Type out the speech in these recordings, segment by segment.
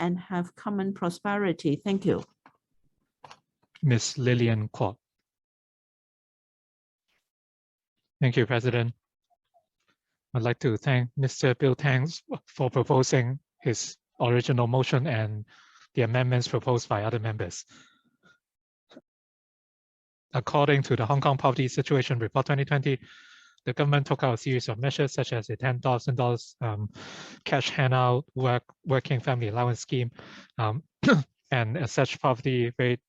and have common prosperity. Thank you. Ms. Lillian Kwok. Thank you, President. I'd like to thank Mr. Bill Tang for proposing his original motion and the amendments proposed by other members. According to the Hong Kong Poverty Situation Report 2020, the government took out a series of measures such as a $10,000 cash handout, working family allowance scheme, and as such poverty rate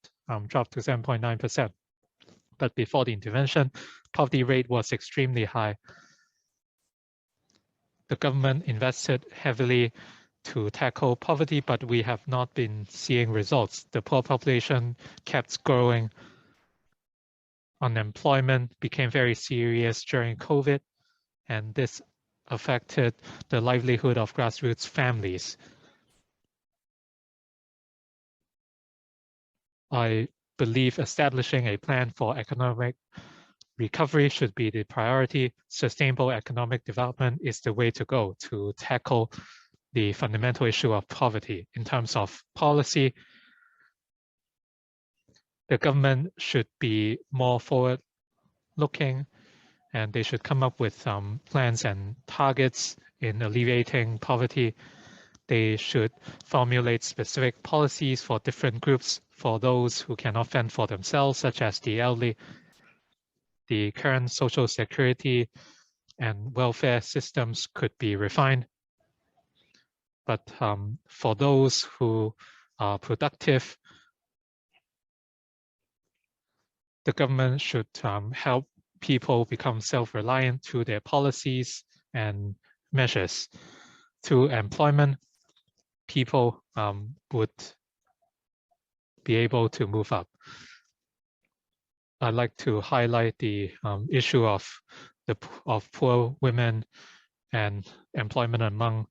dropped to 7.9%. But before the intervention, poverty rate was extremely high. The government invested heavily to tackle poverty, but we have not been seeing results. The poor population kept growing. Unemployment became very serious during COVID, and this affected the livelihood of grassroots families. I believe establishing a plan for economic recovery should be the priority. Sustainable economic development is the way to go to tackle the fundamental issue of poverty. In terms of policy, the government should be more forward-looking, and they should come up with plans and targets in alleviating poverty. They should formulate specific policies for different groups, for those who cannot fend for themselves, such as the elderly. The current social security and welfare systems could be refined. But for those who are productive, the government should help people become self-reliant through their policies and measures. Through employment, people would be able to move up. I'd like to highlight the issue of poor women and employment among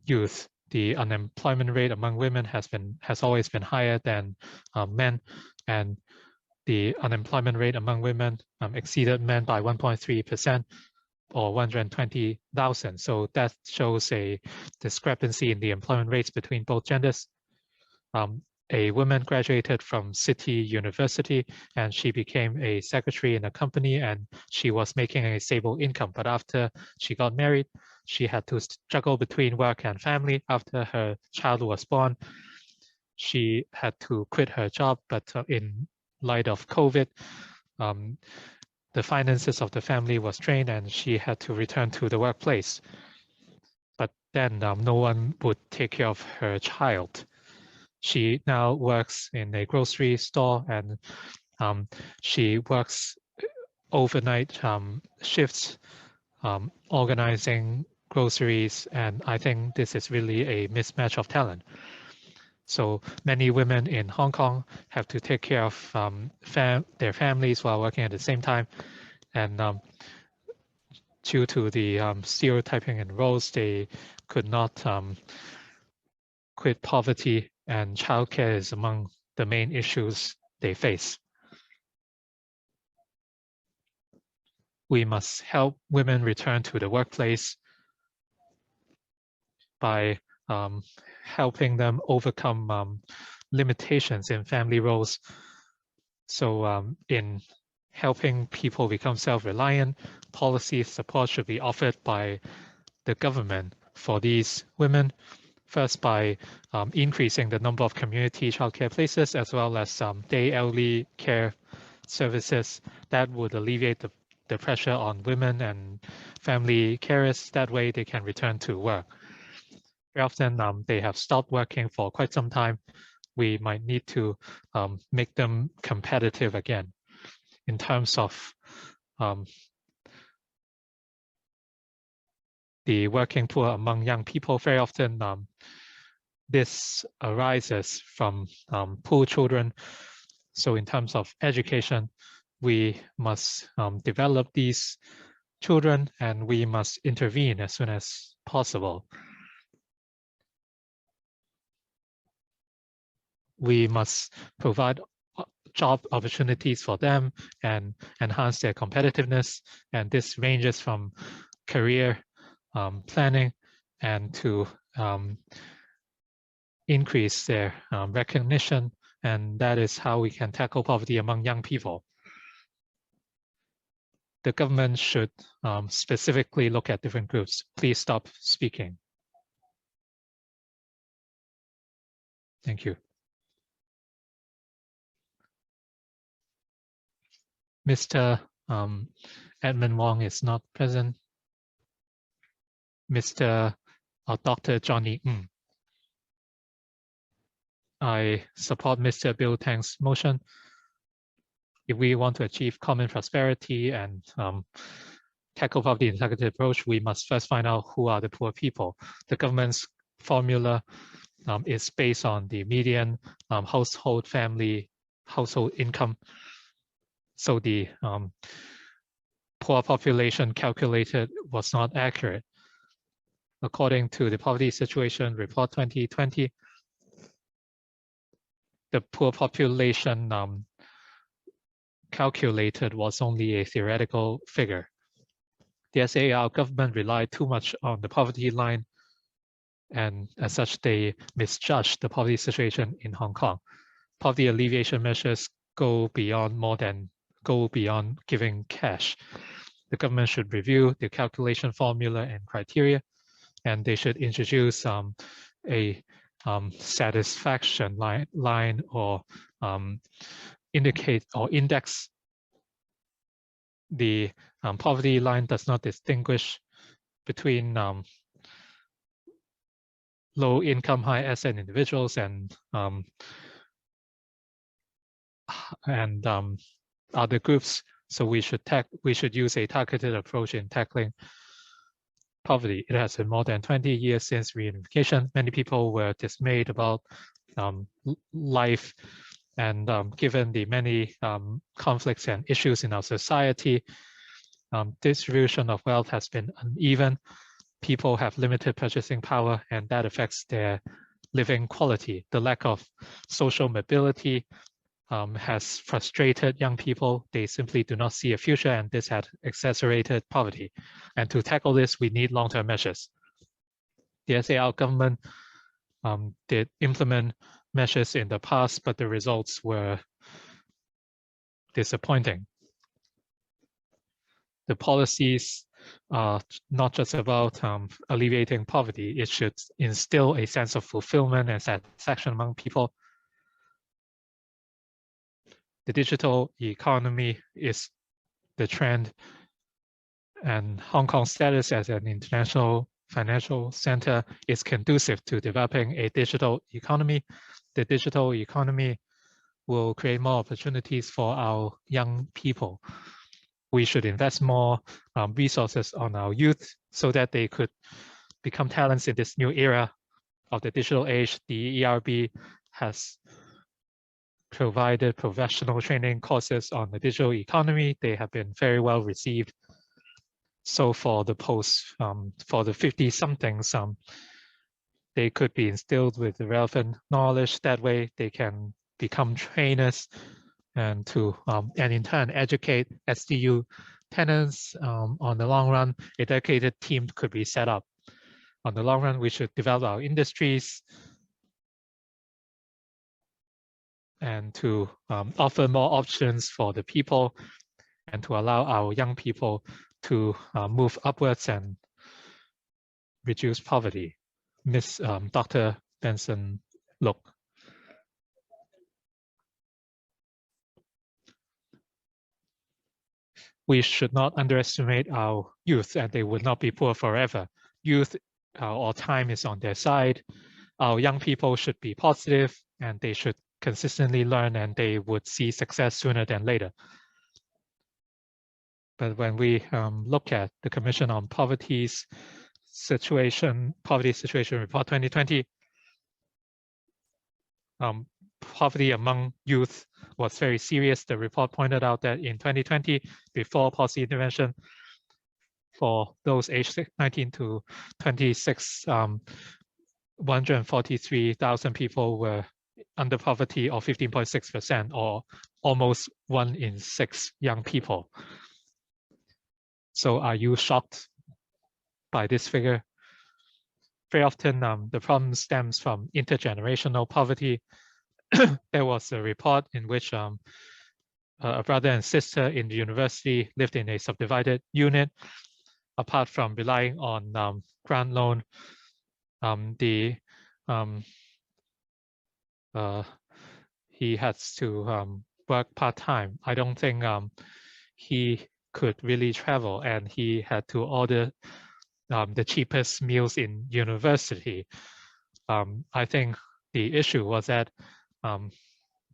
youth. The unemployment rate among women has always been higher than men, and the unemployment rate among women exceeded men by 1.3%, or 120,000. So that shows a discrepancy in the employment rates between both genders. A woman graduated from City University, and she became a secretary in a company, and she was making a stable income. But after she got married, she had to juggle between work and family. After her child was born, she had to quit her job. But in light of COVID, the finances of the family was strained, and she had to return to the workplace. But then no one would take care of her child. She now works in a grocery store, and she works overnight shifts, organizing groceries, and I think this is really a mismatch of talent. So many women in Hong Kong have to take care of their families while working at the same time, and due to the stereotyping in roles, they could not quit poverty, and childcare is among the main issues they face. We must help women return to the workplace by helping them overcome limitations in family roles. So in helping people become self-reliant, policy support should be offered by the government for these women. First, by increasing the number of community childcare places, as well as day elderly care services that would alleviate the pressure on women and family carers. That way they can return to work. Very often they have stopped working for quite some time. We might need to make them competitive again. In terms of the working poor among young people, very often this arises from poor children. So in terms of education, we must develop these children, and we must intervene as soon as possible. We must provide job opportunities for them and enhance their competitiveness. And this ranges from career planning and to increase their recognition, and that is how we can tackle poverty among young people. The government should specifically look at different groups. Please stop speaking. Thank you. Mr. Edmund Wong is not present. Mr. Dr. Johnny Ng. I support Mr. Bill Tang's motion. If we want to achieve common prosperity and tackle poverty in a targeted approach, we must first find out who are the poor people. The government's formula is based on the median household income. So the poor population calculated was not accurate. According to the Poverty Situation Report 2020, the poor population calculated was only a theoretical figure. The SAR government relied too much on the poverty line, and as such, they misjudged the poverty situation in Hong Kong. Poverty alleviation measures go beyond giving cash. The government should review the calculation formula and criteria, and they should introduce a satisfaction line or indicate or index. The poverty line does not distinguish between low income, high asset individuals and other groups. So we should use a targeted approach in tackling poverty. It has been more than 20 years since reunification. Many people were dismayed about life, and given the many conflicts and issues in our society, distribution of wealth has been uneven. People have limited purchasing power, and that affects their living quality. The lack of social mobility has frustrated young people. They simply do not see a future, and this had exacerbated poverty. And to tackle this, we need long-term measures. The SAR government did implement measures in the past, but the results were disappointing. The policies are not just about alleviating poverty. It should instill a sense of fulfillment and satisfaction among people. The digital economy is the trend, and Hong Kong's status as an international financial center is conducive to developing a digital economy. The digital economy will create more opportunities for our young people. We should invest more resources on our youth so that they could become talents in this new era of the digital age. The ERB has provided professional training courses on the digital economy. They have been very well received. So for the for the 50-somethings, they could be instilled with the relevant knowledge. That way they can become trainers and in turn educate SDU tenants. On the long run, a dedicated team could be set up. On the long run, we should develop our industries and to offer more options for the people and to allow our young people to move upwards and reduce poverty. Dr. Benson Look. We should not underestimate our youth, and they would not be poor forever. Youth or time is on their side. Our young people should be positive, and they should consistently learn, and they would see success sooner than later. But when we look at the Commission on Poverty Situation Report 2020, poverty among youth was very serious. The report pointed out that in 2020, before policy intervention, for those aged 19 to 26, 143,000 people were under poverty, or 15.6%, or almost 1 in 6 young people. So are you shocked by this figure? very often the problem stems from intergenerational poverty. There was a report in which a brother and sister in the university lived in a subdivided unit. Apart from relying on grant loan, he has to work part-time. I don't think he could really travel, and he had to order the cheapest meals in university. I think the issue was that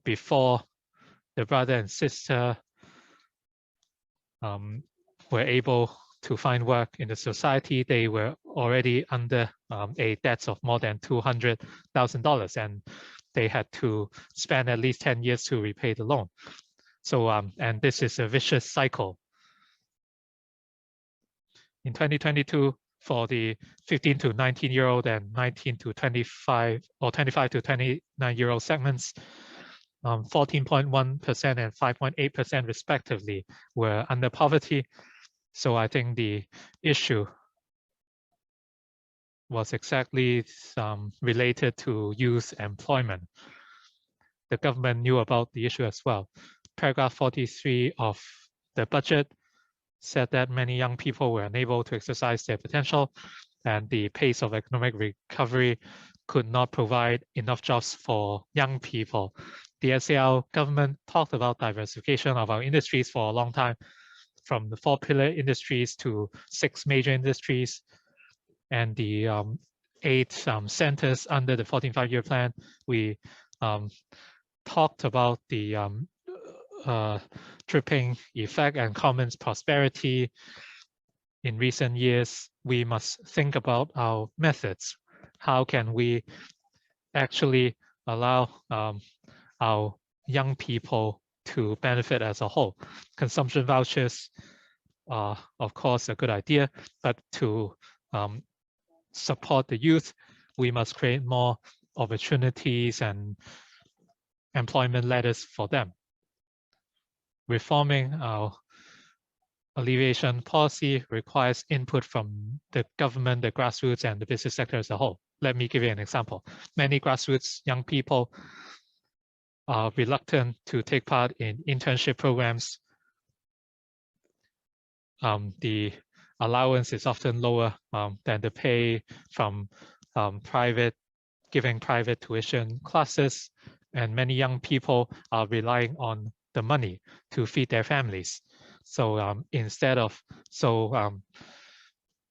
before the brother and sister were able to find work in the society, they were already under a debt of more than $200,000, and they had to spend at least 10 years to repay the loan. So, and this is a vicious cycle. In 2022, for the 15 to 19-year-old and 19 to 25 or 25 to 29-year-old segments, 14.1% and 5.8% respectively were under poverty. So I think the issue was exactly related to youth employment. The government knew about the issue as well. Paragraph 43 of the budget said that many young people were unable to exercise their potential, and the pace of economic recovery could not provide enough jobs for young people. The SAR government talked about diversification of our industries for a long time, from the 4 pillar industries to 6 major industries, and the 8 centers under the 14th Five-Year Plan. We talked about the dripping effect and common prosperity. In recent years, we must think about our methods. How can we actually allow our young people to benefit as a whole? Consumption vouchers are, of course, a good idea, but to support the youth, we must create more opportunities and employment ladders for them. Reforming our alleviation policy requires input from the government, the grassroots, and the business sector as a whole. Let me give you an example. Many grassroots young people are reluctant to take part in internship programs. The allowance is often lower than the pay from giving private tuition classes, and many young people are relying on the money to feed their families. So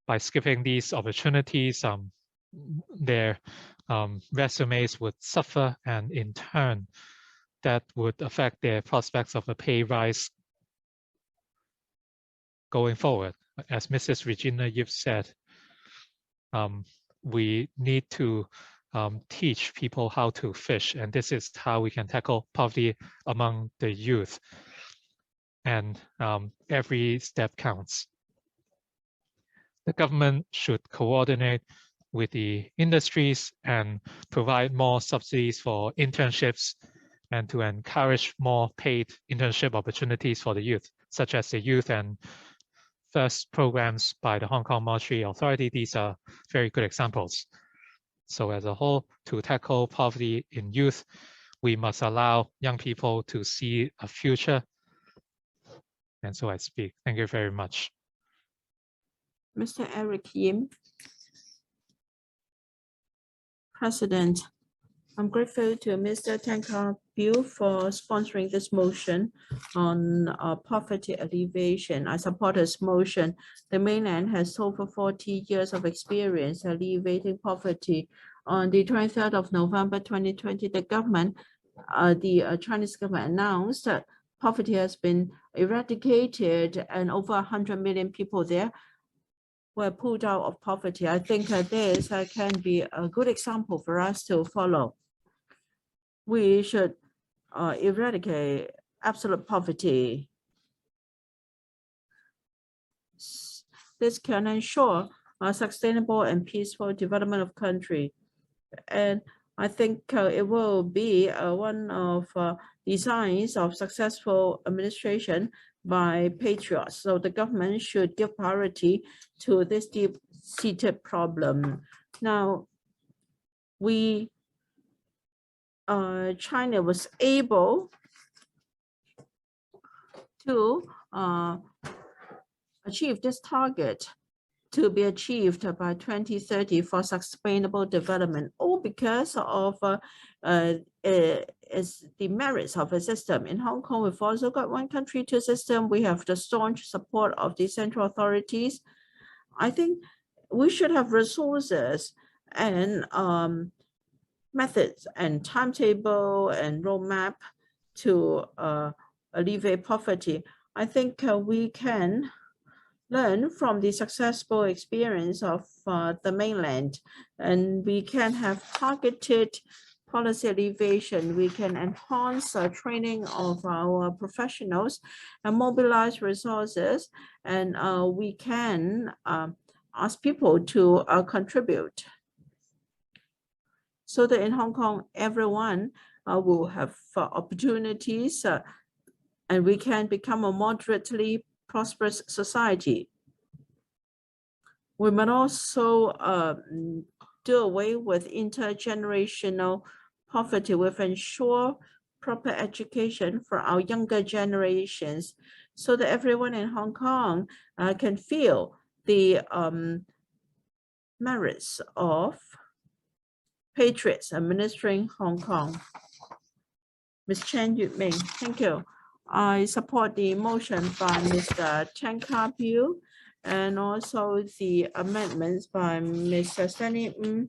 by skipping these opportunities, their resumes would suffer, and in turn, that would affect their prospects of a pay rise going forward. As Mrs. Regina Yip said, we need to teach people how to fish, and this is how we can tackle poverty among the youth. And every step counts. The government should coordinate with the industries and provide more subsidies for internships, and to encourage more paid internship opportunities for the youth, such as the Youth and First programs by the Hong Kong Monetary Authority. These are very good examples. So as a whole, to tackle poverty in youth, we must allow young people to see a future. And so I speak. Thank you very much. Mr. Eric Yim. President, I'm grateful to Mr. Tang Ka-piu for sponsoring this motion on poverty alleviation. I support this motion. The mainland has over 40 years of experience alleviating poverty. On the 23rd of November 2020, the government, the Chinese government announced that poverty has been eradicated and over 100 million people there were pulled out of poverty. I think this can be a good example for us to follow. We should eradicate absolute poverty. This can ensure a sustainable and peaceful development of country. And I think it will be one of the signs of successful administration by patriots. So the government should give priority to this deep-seated problem. Now, China was able to achieve this target to be achieved by 2030 for sustainable development, all because of is the merits of a system. In Hong Kong, we've also got one country, two system. We have the staunch support of the central authorities. I think we should have resources and methods and timetable and roadmap to alleviate poverty. I think we can learn from the successful experience of the mainland, and we can have targeted policy alleviation. We can enhance training of our professionals and mobilize resources, and we can ask people to contribute so that in Hong Kong, everyone will have opportunities and we can become a moderately prosperous society. We might also do away with intergenerational poverty. We've ensure proper education for our younger generations so that everyone in Hong Kong can feel the merits of patriots administering Hong Kong. Ms. Chen Yuming, thank you. I support the motion by Mr. Tang Ka-piu and also the amendments by Mr. Stanley Ng,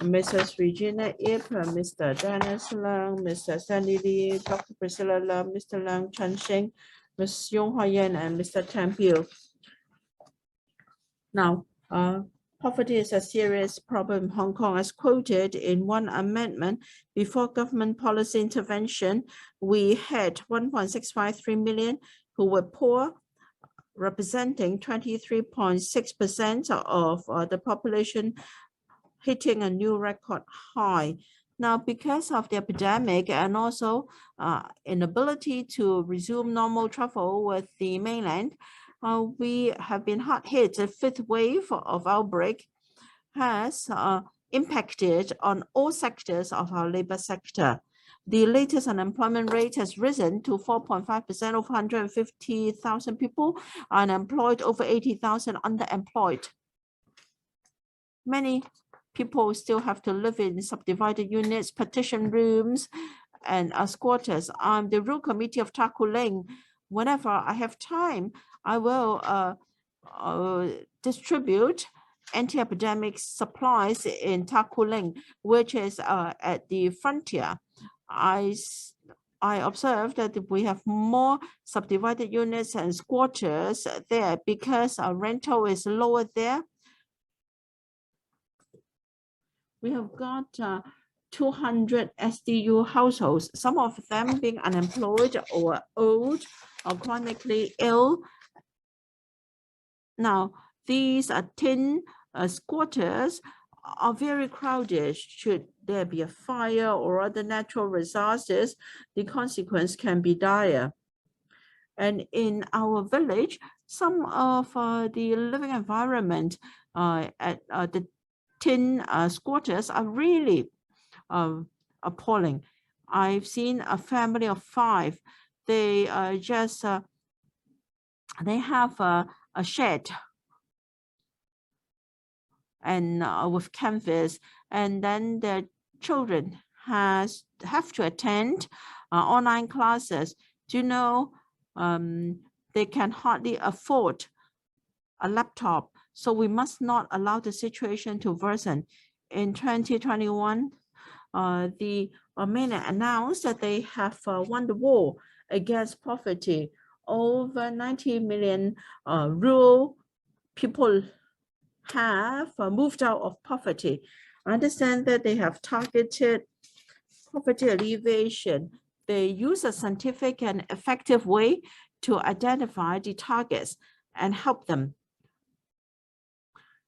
Mrs. Regina Ip, Mr. Dennis Leung, Mr. Stanley Lee, Dr. Priscilla Lam, Mr. Leung Chen Shing, Ms. Yong Hoi Yen, and Mr. Tang Ka-piu. Now, poverty is a serious problem in Hong Kong, as quoted in one amendment. Before government policy intervention, we had 1.653 million who were poor, representing 23.6% of the population, hitting a new record high. Now, because of the epidemic and also inability to resume normal travel with the mainland, we have been hard hit. The fifth wave of outbreak has impacted on all sectors of our labor sector. The latest unemployment rate has risen to 4.5%, over 150,000 people unemployed, over 80,000 underemployed. Many people still have to live in subdivided units, partition rooms, and squatters. I'm the Rule Committee of Ta Kwu Ling. Whenever I have time, I will distribute anti-epidemic supplies in Ta Kwu Ling, which is at the frontier. I observed that we have more subdivided units and squatters there because our rental is lower there. We have got 200 SDU households, some of them being unemployed or old or chronically ill. Now, these tin squatters are very crowded. Should there be a fire or other natural disasters, the consequence can be dire. And in our village, some of the living environment at the tin squatters are really appalling. I've seen a family of 5. They they have a shed and with canvas, and then their children have to attend online classes. Do you know they can hardly afford a laptop, so we must not allow the situation to worsen. In 2021, the mainland announced that they have won the war against poverty. Over 90 million rural people have moved out of poverty. I understand that they have targeted poverty alleviation. They use a scientific and effective way to identify the targets and help them.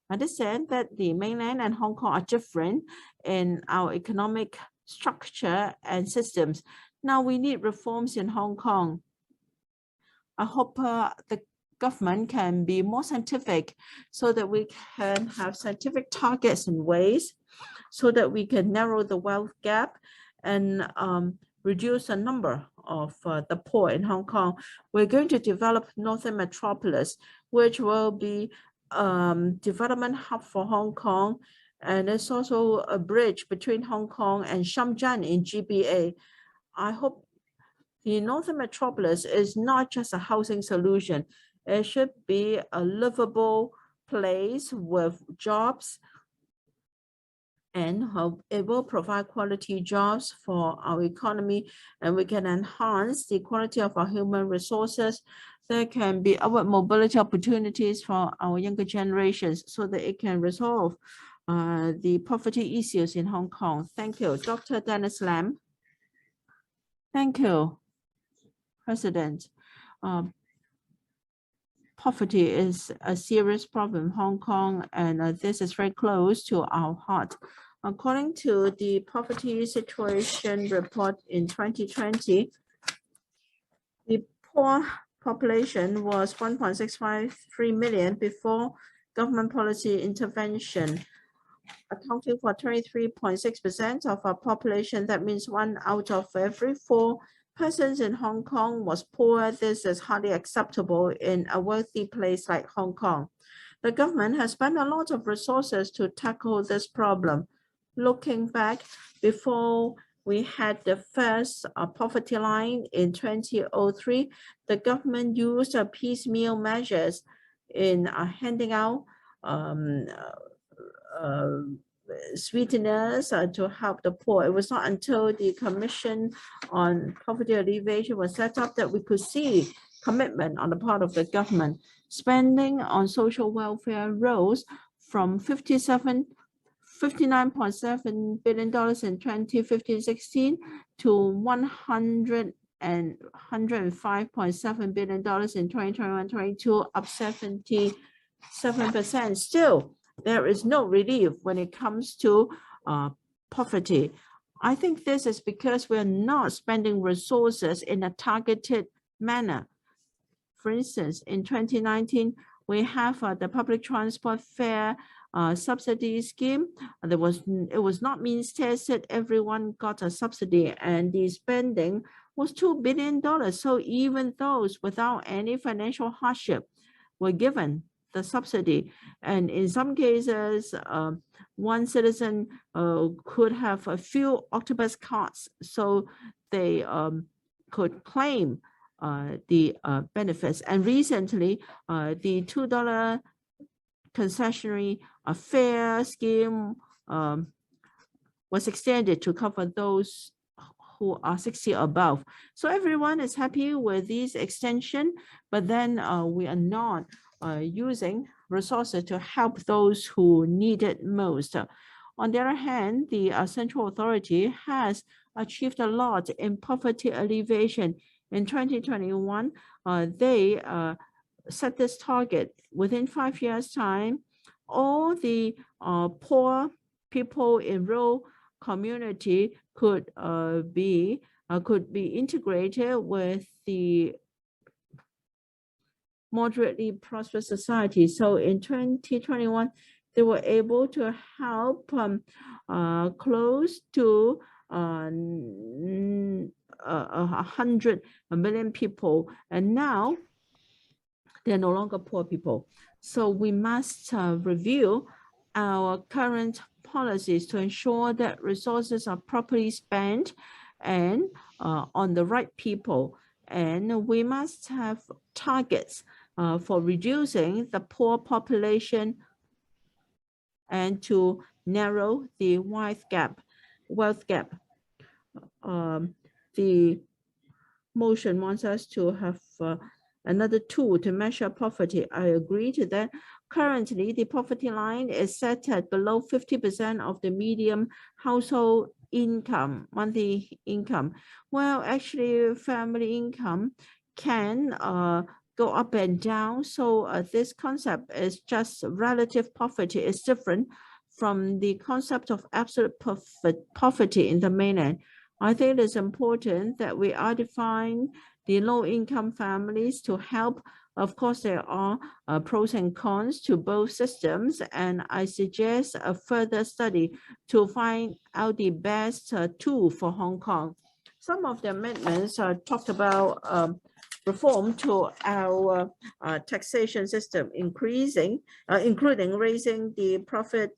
I understand that the mainland and Hong Kong are different in our economic structure and systems. Now we need reforms in Hong Kong. I hope the government can be more scientific so that we can have scientific targets and ways so that we can narrow the wealth gap and reduce the number of the poor in Hong Kong. We're going to develop Northern Metropolis, which will be development hub for Hong Kong. And it's also a bridge between Hong Kong and Shenzhen in GBA. I hope the Northern Metropolis is not just a housing solution. It should be a livable place with jobs, and it will provide quality jobs for our economy, and we can enhance the quality of our human resources. There can be upward mobility opportunities for our younger generations so that it can resolve the poverty issues in Hong Kong. Thank you. Dr. Dennis Lam. Thank you, President. Poverty is a serious problem in Hong Kong, and this is very close to our heart. According to the Poverty Situation Report in 2020, the poor population was 1.653 million before government policy intervention, accounting for 23.6% of our population. That means 1 out of every 4 persons in Hong Kong was poor. This is hardly acceptable in a wealthy place like Hong Kong. The government has spent a lot of resources to tackle this problem. Looking back, before we had the first poverty line in 2003, the government used piecemeal measures in handing out sweeteners to help the poor. It was not until the Commission on Poverty Alleviation was set up that we could see commitment on the part of the government. Spending on social welfare rose from $59.7 billion in 2015-16 to $105.7 billion in 2021-22, up 77%. Still, there is no relief when it comes to poverty. I think this is because we're not spending resources in a targeted manner. For instance, in 2019, we have the public transport fare subsidy scheme. It was not means tested. Everyone got a subsidy, and the spending was $2 billion. So even those without any financial hardship were given the subsidy, and in some cases, one citizen could have a few octopus cards, so they could claim the benefits. And recently, the $2 concessionary fare scheme was extended to cover those who are 60 or above. So everyone is happy with this extension, but then we are not using resources to help those who need it most. On the other hand, the Central Authority has achieved a lot in poverty alleviation. In 2021, they set this target. Within 5 years' time, all the poor people in rural community could be integrated with the moderately prosperous society. So in 2021, they were able to help close to 100 million people, and now they're no longer poor people. So we must review our current policies to ensure that resources are properly spent and on the right people. And we must have targets for reducing the poor population and to narrow the wealth gap. The motion wants us to have another tool to measure poverty. I agree to that. Currently, the poverty line is set at below 50% of the median household income, monthly income. Well, actually, family income can go up and down. So this concept is just relative poverty. It's different from the concept of absolute poverty in the mainland. I think it is important that we identify the low-income families to help Of course, there are pros and cons to both systems, and I suggest a further study to find out the best tool for Hong Kong. Some of the amendments talked about reform to our taxation system, including raising the profit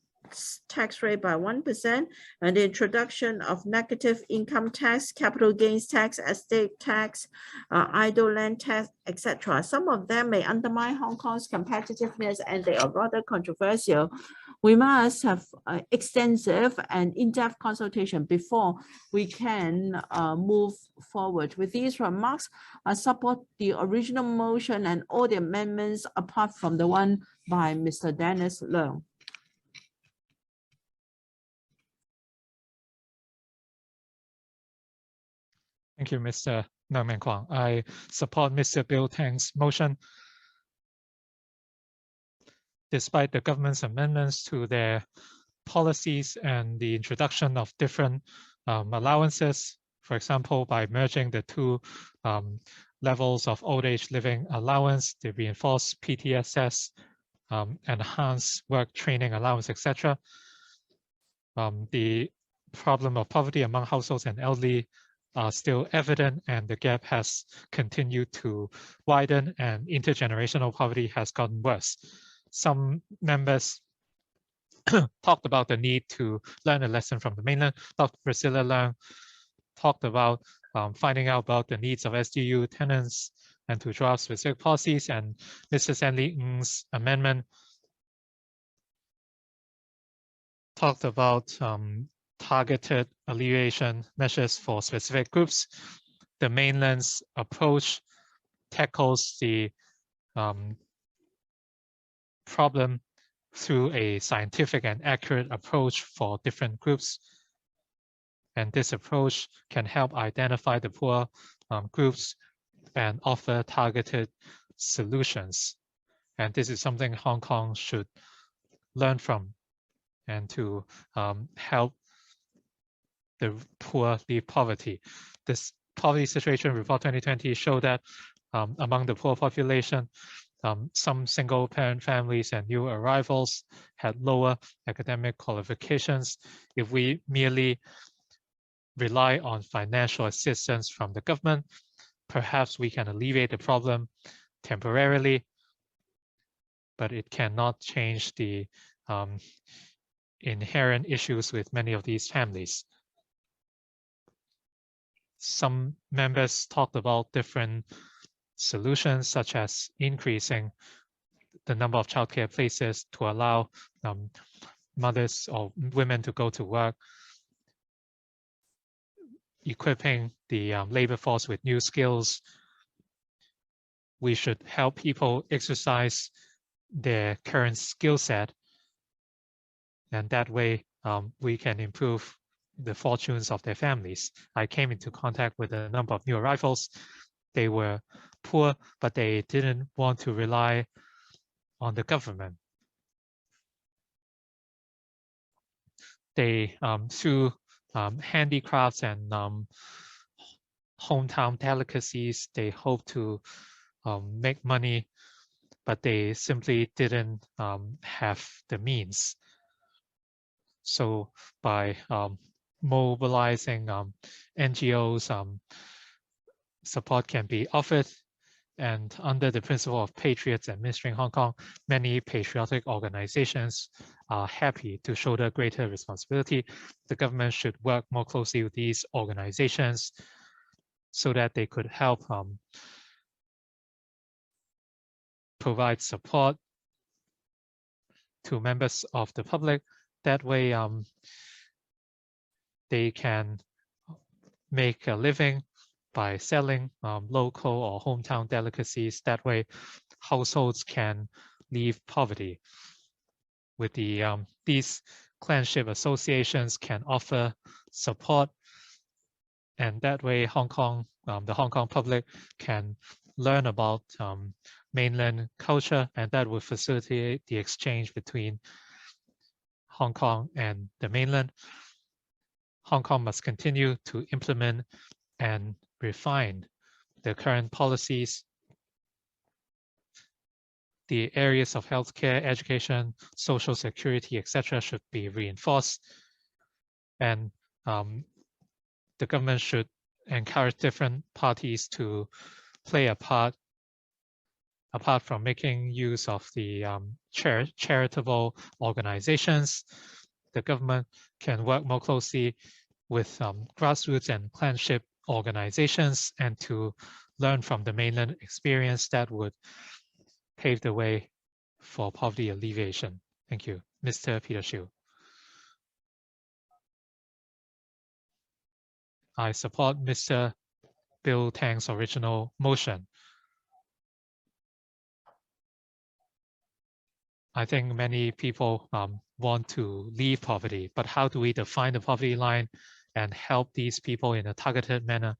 tax rate by 1%, and the introduction of negative income tax, capital gains tax, estate tax, idle land tax, etc. Some of them may undermine Hong Kong's competitiveness and they are rather controversial. We must have extensive and in-depth consultation before we can move forward. With these remarks, I support the original motion and all the amendments apart from the one by Mr. Dennis Leung. Thank you, Mr. Leung Kwang. I support Mr. Bill Tang's motion. Despite the government's amendments to their policies and the introduction of different allowances, for example, by merging the two levels of old age living allowance, the reinforced PTSS, enhanced work training allowance, etc. The problem of poverty among households and elderly are still evident, and the gap has continued to widen, and intergenerational poverty has gotten worse. Some members talked about the need to learn a lesson from the mainland. Dr. Priscilla Leung talked about finding out about the needs of SDU tenants and to draw specific policies, and Mr. Stanley Ng's amendment talked about targeted alleviation measures for specific groups. The mainland's approach tackles the problem through a scientific and accurate approach for different groups. And this approach can help identify the poor groups and offer targeted solutions. And this is something Hong Kong should learn from, and to help the poor leave poverty. This poverty situation report 2020 showed that among the poor population, some single parent families and new arrivals had lower academic qualifications. If we merely rely on financial assistance from the government, perhaps we can alleviate the problem temporarily, but it cannot change the inherent issues with many of these families. Some members talked about different solutions, such as increasing the number of childcare places to allow mothers or women to go to work, equipping the labor force with new skills. We should help people exercise their current skill set, and that way we can improve the fortunes of their families. I came into contact with a number of new arrivals. They were poor, but they didn't want to rely on the government. They, through handicrafts and hometown delicacies, they hope to make money, but they simply didn't have the means. So by mobilizing NGOs, support can be offered, and under the principle of patriots administering Hong Kong, many patriotic organizations are happy to shoulder greater responsibility. The government should work more closely with these organizations so that they could help provide support to members of the public. That way they can make a living by selling local or hometown delicacies. That way households can leave poverty. With the these clanship associations can offer support, and that way Hong Kong, the Hong Kong public can learn about mainland culture, and that would facilitate the exchange between Hong Kong and the mainland. Hong Kong must continue to implement and refine the current policies the areas of healthcare, education, social security, etc. should be reinforced. And the government should encourage different parties to play a part apart from making use of the charitable organizations. The government can work more closely with grassroots and clanship organizations and to learn from the mainland experience that would pave the way for poverty alleviation. Thank you. Mr. Pt2. I support Mr. Bill Tang's original motion. I think many people want to leave poverty, but how do we define the poverty line and help these people in a targeted manner?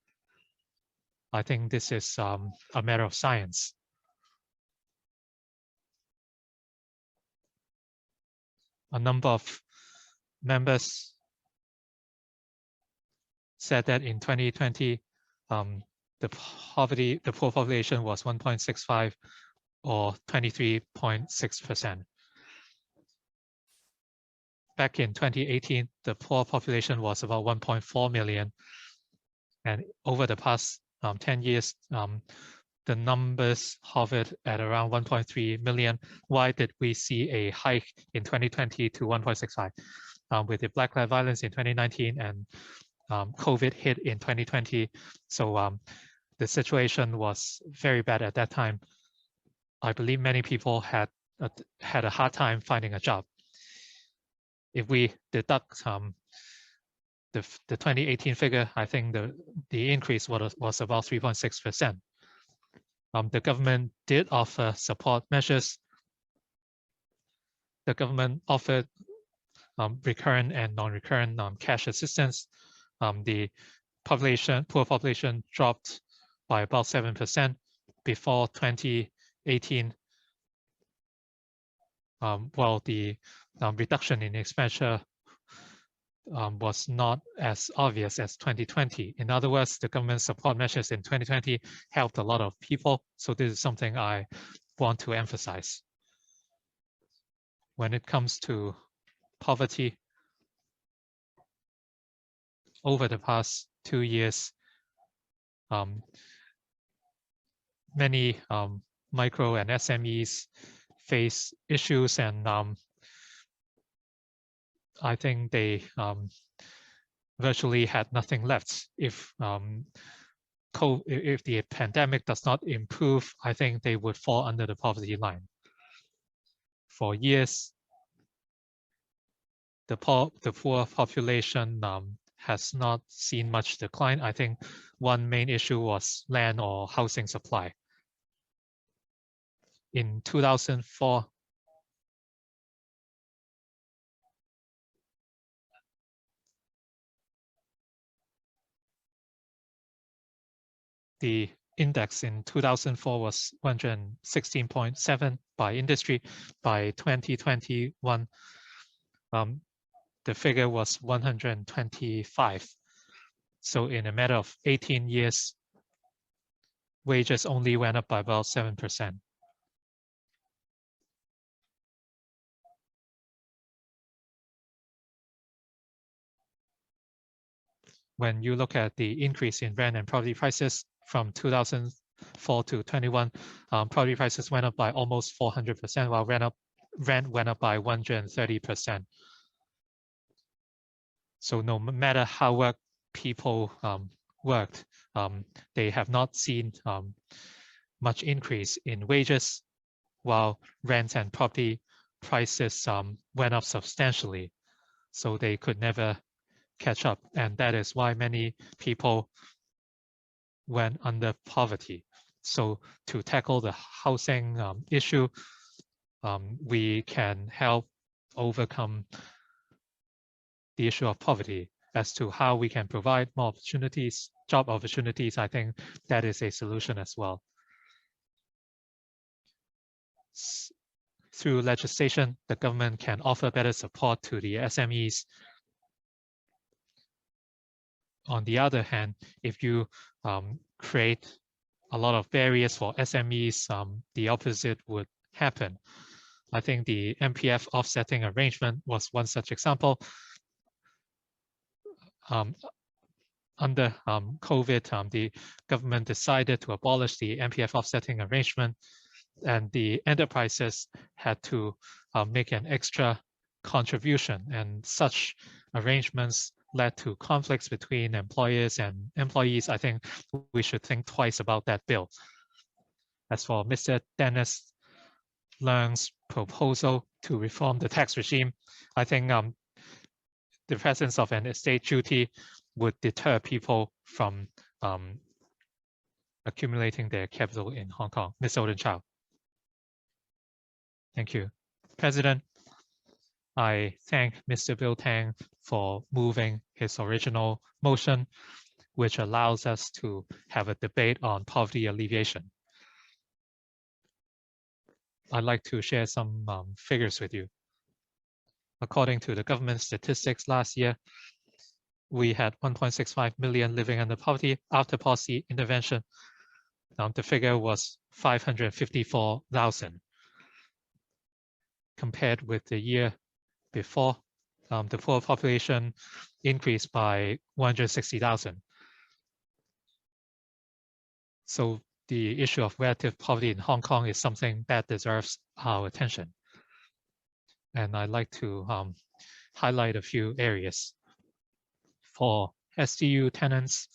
I think this is a matter of science. A number of members said that in 2020, the poor population was 1.65 or 23.6%. Back in 2018, the poor population was about 1.4 million. And over the past 10 years, the numbers hovered at around 1.3 million. Why did we see a hike in 2020 to 1.65? With the Black Lives violence in 2019 and COVID hit in 2020. So the situation was very bad at that time. I believe many people had a hard time finding a job. If we deduct the 2018 figure, I think the increase was about 3.6%. The government did offer support measures. The government offered recurrent and non-recurrent cash assistance. The poor population dropped by about 7% before 2018. While the reduction in expenditure was not as obvious as 2020. In other words, the government support measures in 2020 helped a lot of people. So this is something I want to emphasize. When it comes to poverty, over the past 2 years, many micro and SMEs face issues, and I think they virtually had nothing left. If the pandemic does not improve, I think they would fall under the poverty line. For years, the poor population has not seen much decline. I think one main issue was land or housing supply. In 2004, the index in 2004 was 116.7 by industry. By 2021, the figure was 125. So in a matter of 18 years, wages only went up by about 7%. When you look at the increase in rent and property prices from 2004 to 21, property prices went up by almost 400%, while rent went up by 130%. So no matter how people worked, they have not seen much increase in wages, while rent and property prices went up substantially. So they could never catch up, and that is why many people went under poverty. So to tackle the housing issue, we can help overcome the issue of poverty. As to how we can provide more opportunities, job opportunities, I think that is a solution as well. Through legislation, the government can offer better support to the SMEs. On the other hand, if you create a lot of barriers for SMEs, the opposite would happen. I think the MPF offsetting arrangement was one such example. Under COVID, the government decided to abolish the MPF offsetting arrangement, and the enterprises had to make an extra contribution, and such arrangements led to conflicts between employers and employees. I think we should think twice about that bill. As for Mr. Dennis Leung's proposal to reform the tax regime, I think the presence of an estate duty would deter people from accumulating their capital in Hong Kong. Ms. Odenchow. Thank you. President, I thank Mr. Bill Tang for moving his original motion, which allows us to have a debate on poverty alleviation. I'd like to share some figures with you. According to the government statistics last year, we had 1.65 million living under poverty. After policy intervention, the figure was 554,000. Compared with the year before, the poor population increased by 160,000. So the issue of relative poverty in Hong Kong is something that deserves our attention. And I'd like to highlight a few areas. For SDU tenants,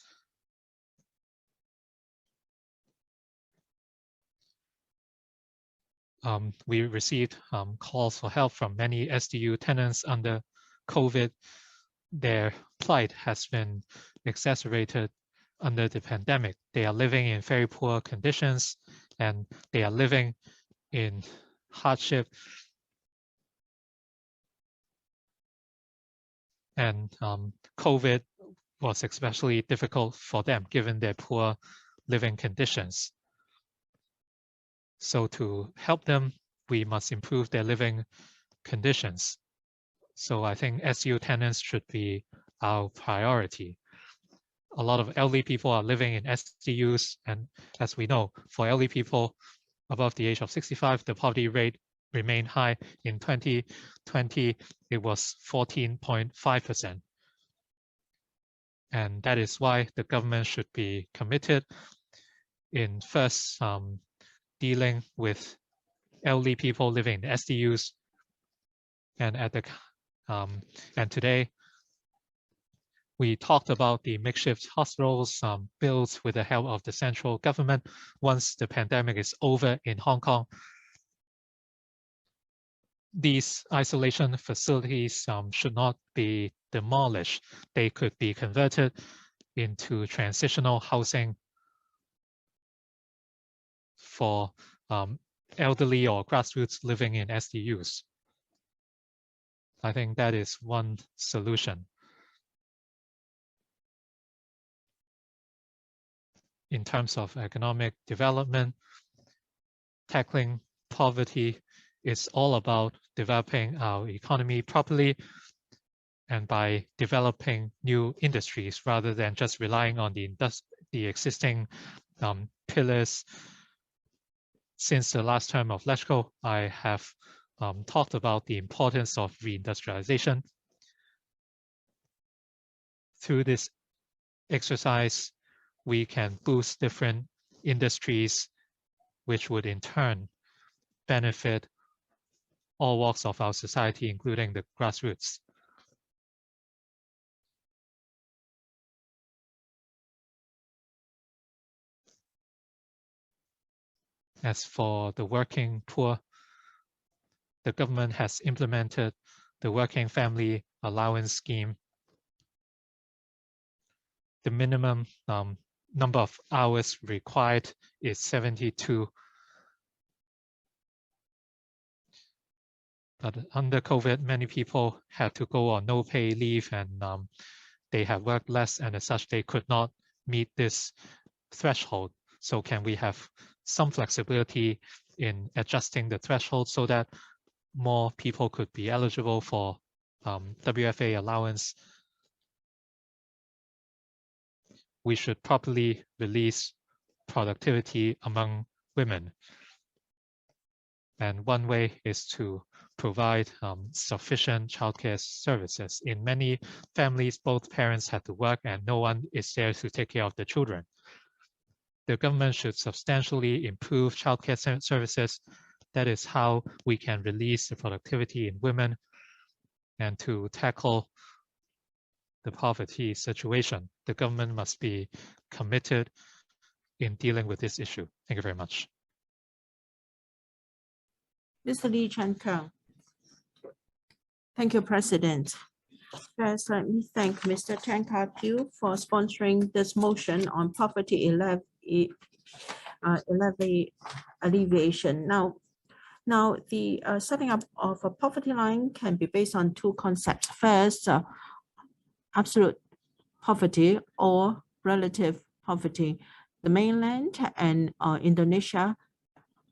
we received calls for help from many SDU tenants under COVID. Their plight has been exacerbated under the pandemic. They are living in very poor conditions, and they are living in hardship. And COVID was especially difficult for them given their poor living conditions. So to help them, we must improve their living conditions. So I think SDU tenants should be our priority. A lot of elderly people are living in SDUs, and as we know, for elderly people above the age of 65, the poverty rate remained high. In 2020, it was 14.5%. And that is why the government should be committed in first dealing with elderly people living in SDUs, and and today we talked about the makeshift hospitals built with the help of the central government. Once the pandemic is over in Hong Kong, these isolation facilities should not be demolished. They could be converted into transitional housing for elderly or grassroots living in SDUs. I think that is one solution. In terms of economic development, tackling poverty is all about developing our economy properly and by developing new industries rather than just relying on the existing pillars. Since the last term of LegCo, I have talked about the importance of reindustrialization. Through this exercise, we can boost different industries, which would in turn benefit all walks of our society, including the grassroots. As for the working poor, the government has implemented the Working Family Allowance Scheme. The minimum number of hours required is 72. But under COVID, many people had to go on no pay leave, and they have worked less, and as such, they could not meet this threshold. So can we have some flexibility in adjusting the threshold so that more people could be eligible for WFA allowance? We should properly release productivity among women. And one way is to provide sufficient childcare services. In many families, both parents have to work and no one is there to take care of the children. The government should substantially improve childcare services. That is how we can release the productivity in women and to tackle the poverty situation. The government must be committed in dealing with this issue. Thank you very much. Mr. Lee Chan-Kang. Thank you, President. First, let me thank Mr. Tang Ka-piu for sponsoring this motion on poverty alleviation. Now the setting up of a poverty line can be based on two concepts. First, absolute poverty or relative poverty. The mainland and Indonesia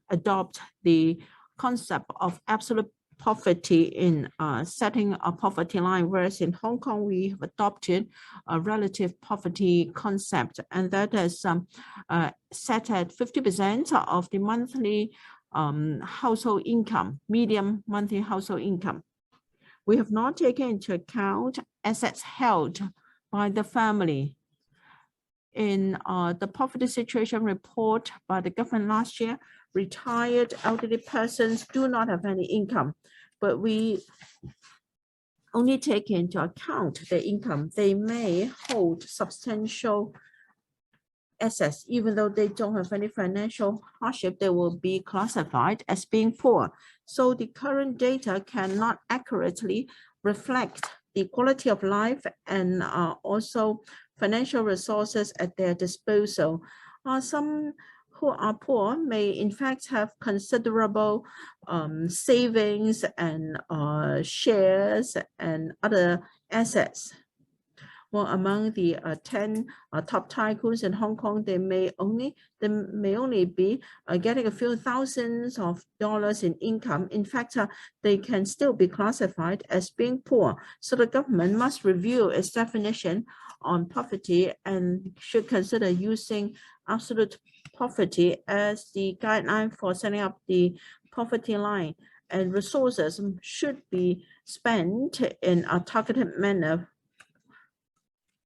adopt the concept of absolute poverty in setting a poverty line, whereas in Hong Kong we have adopted a relative poverty concept, and that is set at 50% of the monthly household income, median monthly household income. We have not taken into account assets held by the family. In the poverty situation report by the government last year, retired elderly persons do not have any income, but we only take into account their income. They may hold substantial assets, even though they don't have any financial hardship, they will be classified as being poor. So the current data cannot accurately reflect the quality of life and also financial resources at their disposal. Some who are poor may in fact have considerable savings and shares and other assets. Well, among the 10 top tycoons in Hong Kong, they may only be getting a few thousands of dollars in income. In fact, they can still be classified as being poor. So the government must review its definition on poverty and should consider using absolute poverty as the guideline for setting up the poverty line. And resources should be spent in a targeted manner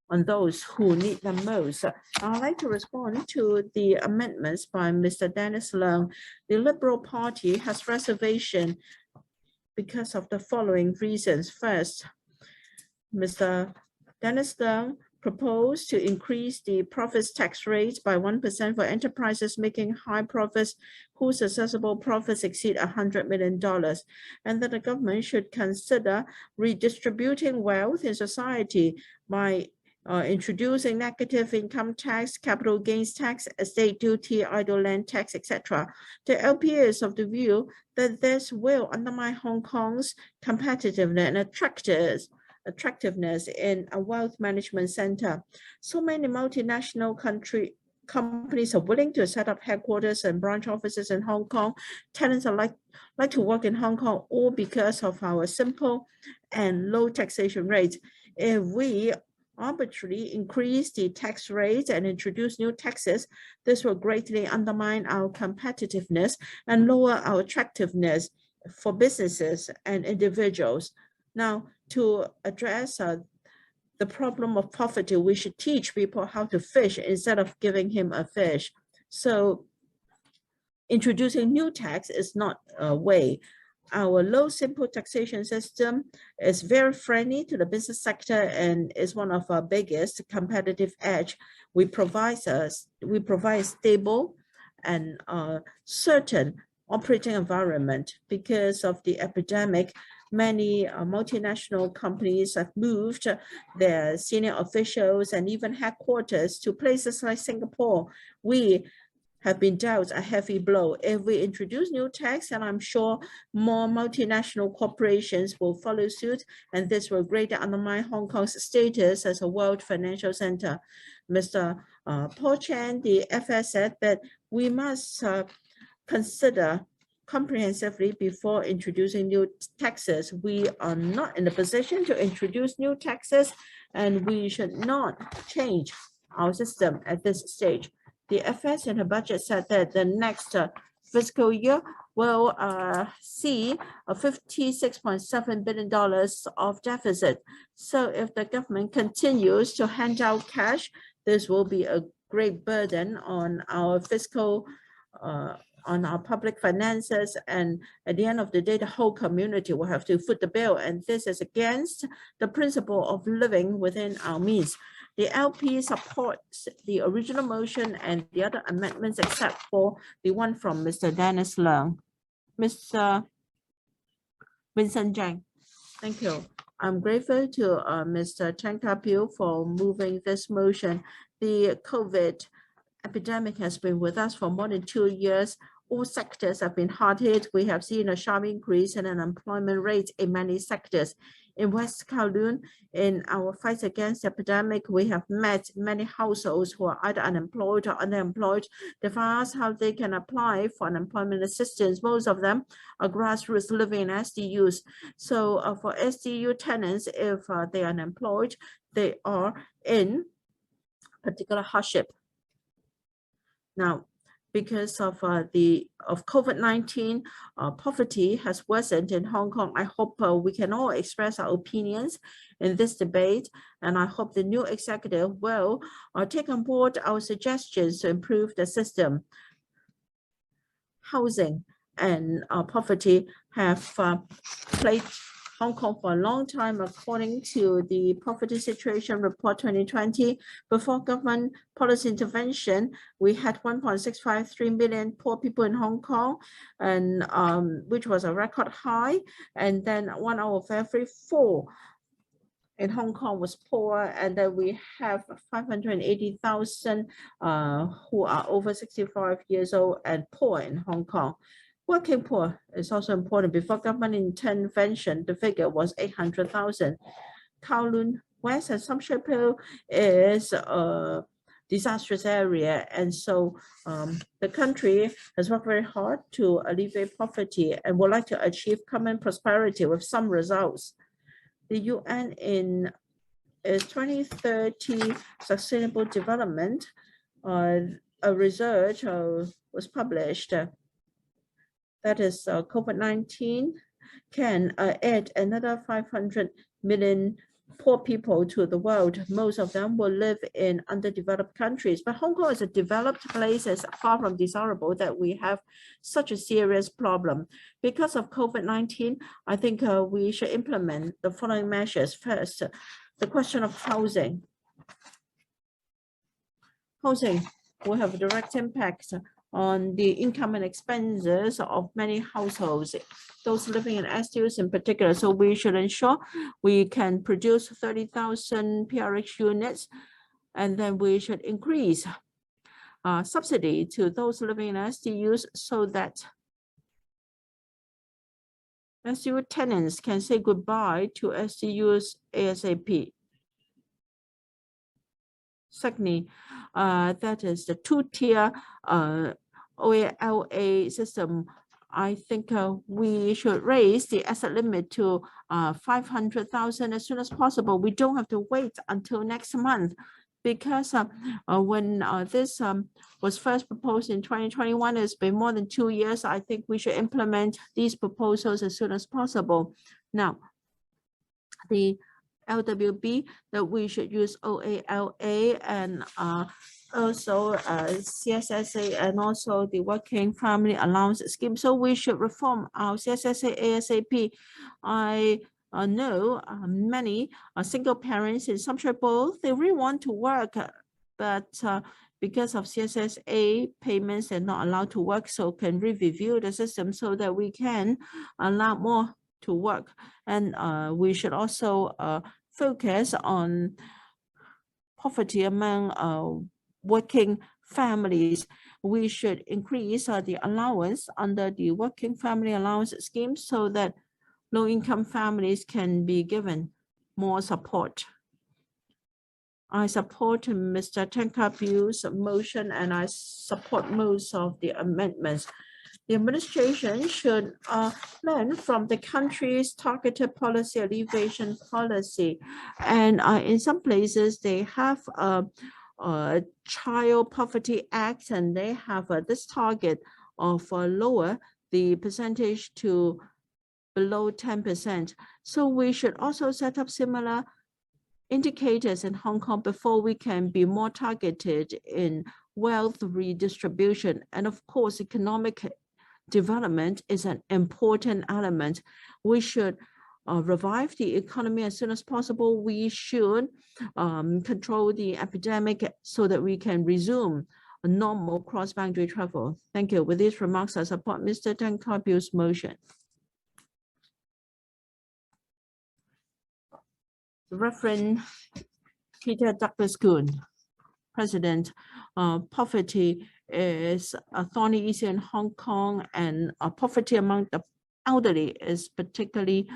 on those who need them most. I'd like to respond to the amendments by Mr. Dennis Leung. The Liberal Party has reservation because of the following reasons. First, Mr. Dennis Leung proposed to increase the profits tax rate by 1% for enterprises making high profits whose assessable profits exceed $100 million, and that the government should consider redistributing wealth in society by introducing negative income tax, capital gains tax, estate duty, idle land tax, etc. The LP is of the view that this will undermine Hong Kong's competitiveness and attractiveness in a wealth management center. So many multinational companies are willing to set up headquarters and branch offices in Hong Kong. Tenants are like to work in Hong Kong, all because of our simple and low taxation rates. If we arbitrarily increase the tax rates and introduce new taxes, this will greatly undermine our competitiveness and lower our attractiveness for businesses and individuals. Now, to address the problem of poverty, we should teach people how to fish instead of giving him a fish. So introducing new tax is not a way. Our low simple taxation system is very friendly to the business sector and is one of our biggest competitive edge. We provide a stable and certain operating environment. Because of the epidemic, many multinational companies have moved their senior officials and even headquarters to places like Singapore. We have been dealt a heavy blow. If we introduce new tax, and I'm sure more multinational corporations will follow suit, and this will greatly undermine Hong Kong's status as a world financial center. Mr. Paul Chan, the FS, said that we must consider comprehensively before introducing new taxes. We are not in a position to introduce new taxes, and we should not change our system at this stage. The FS in her budget said that the next fiscal year, will see a $56.7 billion of deficit. So if the government continues to hand out cash, this will be a great burden on our fiscal, on our public finances. And at the end of the day, the whole community will have to foot the bill. And this is against the principle of living within our means. The LP supports the original motion and the other amendments except for the one from Mr. Dennis Leung. Mr. Vincent Zhang, thank you. I'm grateful to Mr. Tang Ka-piu for moving this motion. The COVID epidemic has been with us for more than 2 years. All sectors have been hard hit. We have seen a sharp increase in unemployment rates in many sectors. In West Kowloon, in our fight against the epidemic, we have met many households who are either unemployed or underemployed. They've asked how they can apply for unemployment assistance. Most of them are grassroots living in SDUs. So for SDU tenants, if they are unemployed, they are in particular hardship. Now, because of COVID-19, poverty has worsened in Hong Kong. I hope we can all express our opinions in this debate, and I hope the new executive will take on board our suggestions to improve the system. Housing and poverty have plagued Hong Kong for a long time, according to the Poverty Situation Report 2020. Before government policy intervention, we had 1.653 million poor people in Hong Kong, and which was a record high. And then 1 out of every 4 in Hong Kong was poor, and then we have 580,000 who are over 65 years old and poor in Hong Kong. Working poor is also important. Before government intervention, the figure was 800,000. Kowloon West and Sham Shui Po is a disastrous area, and so the country has worked very hard to alleviate poverty and would like to achieve common prosperity with some results. The UN in its 2030 Sustainable Development, a research was published. That is COVID-19 can add another 500 million poor people to the world. Most of them will live in underdeveloped countries. But Hong Kong is a developed place. It's far from desirable that we have such a serious problem. Because of COVID-19, I think we should implement the following measures. First, the question of housing. Housing will have a direct impact on the income and expenses of many households, those living in SDUs in particular. So we should ensure we can produce 30,000 PRH units, and then we should increase subsidy to those living in SDUs so that SDU tenants can say goodbye to SDUs ASAP. Secondly, that is the two-tier OALA system. I think we should raise the asset limit to 500,000 as soon as possible. We don't have to wait until next month, because when this was first proposed in 2021, it's been more than 2 years. I think we should implement these proposals as soon as possible. Now, the LWB, that we should use OALA and also CSSA and also the Working Family Allowance Scheme. So we should reform our CSSA ASAP. I know many single parents in Sham Shui Po, they really want to work, but because of CSSA payments, they're not allowed to work. So can we review the system so that we can allow more to work? And we should also focus on poverty among working families. We should increase the allowance under the Working Family Allowance Scheme so that low-income families can be given more support. I support Mr. Tang Ka-piu's motion, and I support most of the amendments. The administration should learn from the country's targeted policy, alleviation policy. And in some places, they have a Child Poverty Act, and they have this target of lower the percentage to below 10%. So we should also set up similar indicators in Hong Kong before we can be more targeted in wealth redistribution. And of course, economic development is an important element. We should revive the economy as soon as possible. We should control the epidemic so that we can resume a normal cross-boundary travel. Thank you. With these remarks, I support Mr. Tang Ka-piu's motion. Reverend Pt2, President, poverty is a thorny issue in Hong Kong, and poverty among the elderly is particularly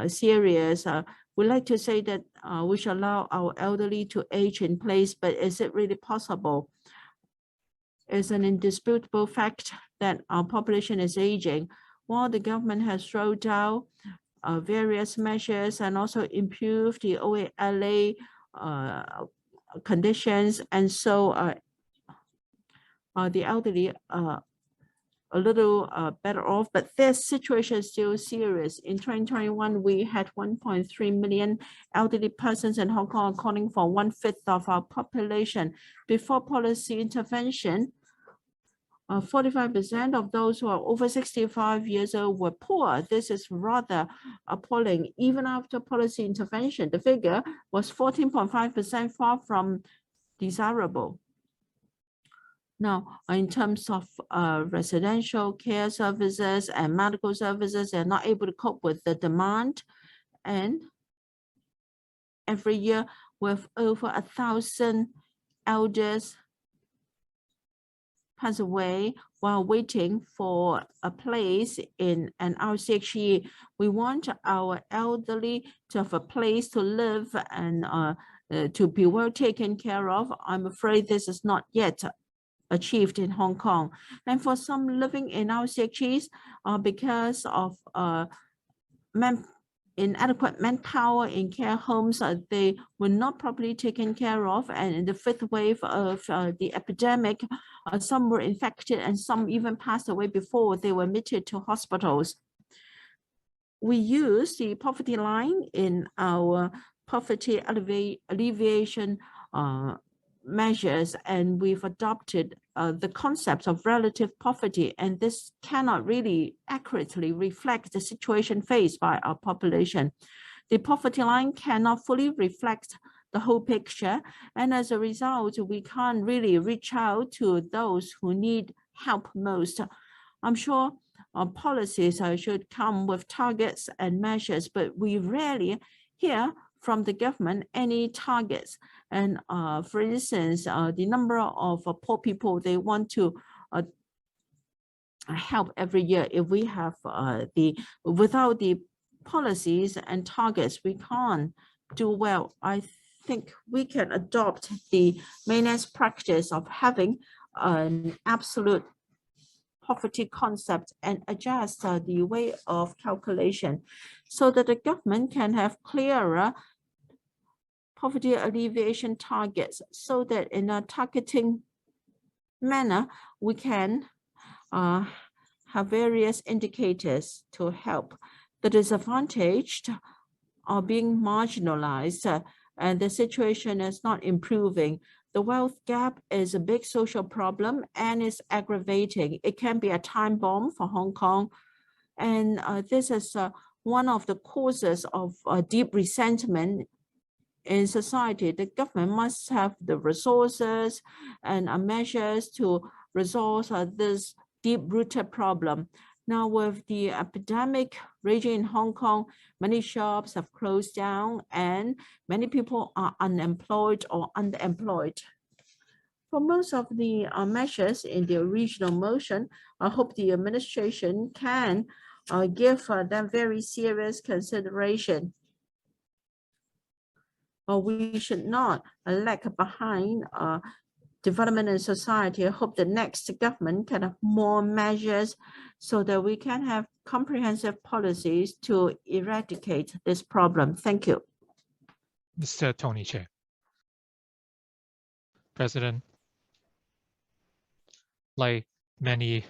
serious. We like to say that we should allow our elderly to age in place, but is it really possible? It's an indisputable fact that our population is aging. While the government has rolled out various measures and also improved the OALA conditions, and so the elderly are a little better off, but this situation is still serious. In 2021, we had 1.3 million elderly persons in Hong Kong, accounting for 1/5 of our population. Before policy intervention, 45% of those who are over 65 years old were poor. This is rather appalling. Even after policy intervention, the figure was 14.5%, far from desirable. Now, in terms of residential care services and medical services, they're not able to cope with the demand. And every year, with over 1,000 elders pass away while waiting for a place in an RCHE. We want our elderly to have a place to live and to be well taken care of. I'm afraid this is not yet achieved in Hong Kong. And for some living in RCHEs, because of inadequate manpower in care homes, they were not properly taken care of. And in the 5th wave of the epidemic, some were infected and some even passed away before they were admitted to hospitals. We use the poverty line in our poverty alleviation measures, and we've adopted the concepts of relative poverty, and this cannot really accurately reflect the situation faced by our population. The poverty line cannot fully reflect the whole picture, and as a result, we can't really reach out to those who need help most. I'm sure policies should come with targets and measures, but we rarely hear from the government any targets. And for instance, the number of poor people they want to help every year, if we have without the policies and targets, we can't do well. I think we can adopt the mainest practice of having an absolute poverty concept and adjust the way of calculation so that the government can have clearer poverty alleviation targets, so that in a targeting manner, we can have various indicators to help. The disadvantaged are being marginalized and the situation is not improving. The wealth gap is a big social problem and is aggravating. It can be a time bomb for Hong Kong. And this is one of the causes of deep resentment in society. The government must have the resources and measures to resolve this deep-rooted problem. Now, with the epidemic raging in Hong Kong, many shops have closed down and many people are unemployed or underemployed. For most of the measures in the original motion, I hope the administration can give them very serious consideration. We should not lag behind development in society. I hope the next government can have more measures so that we can have comprehensive policies to eradicate this problem. Thank you. Mr. Tony Chair. President, like many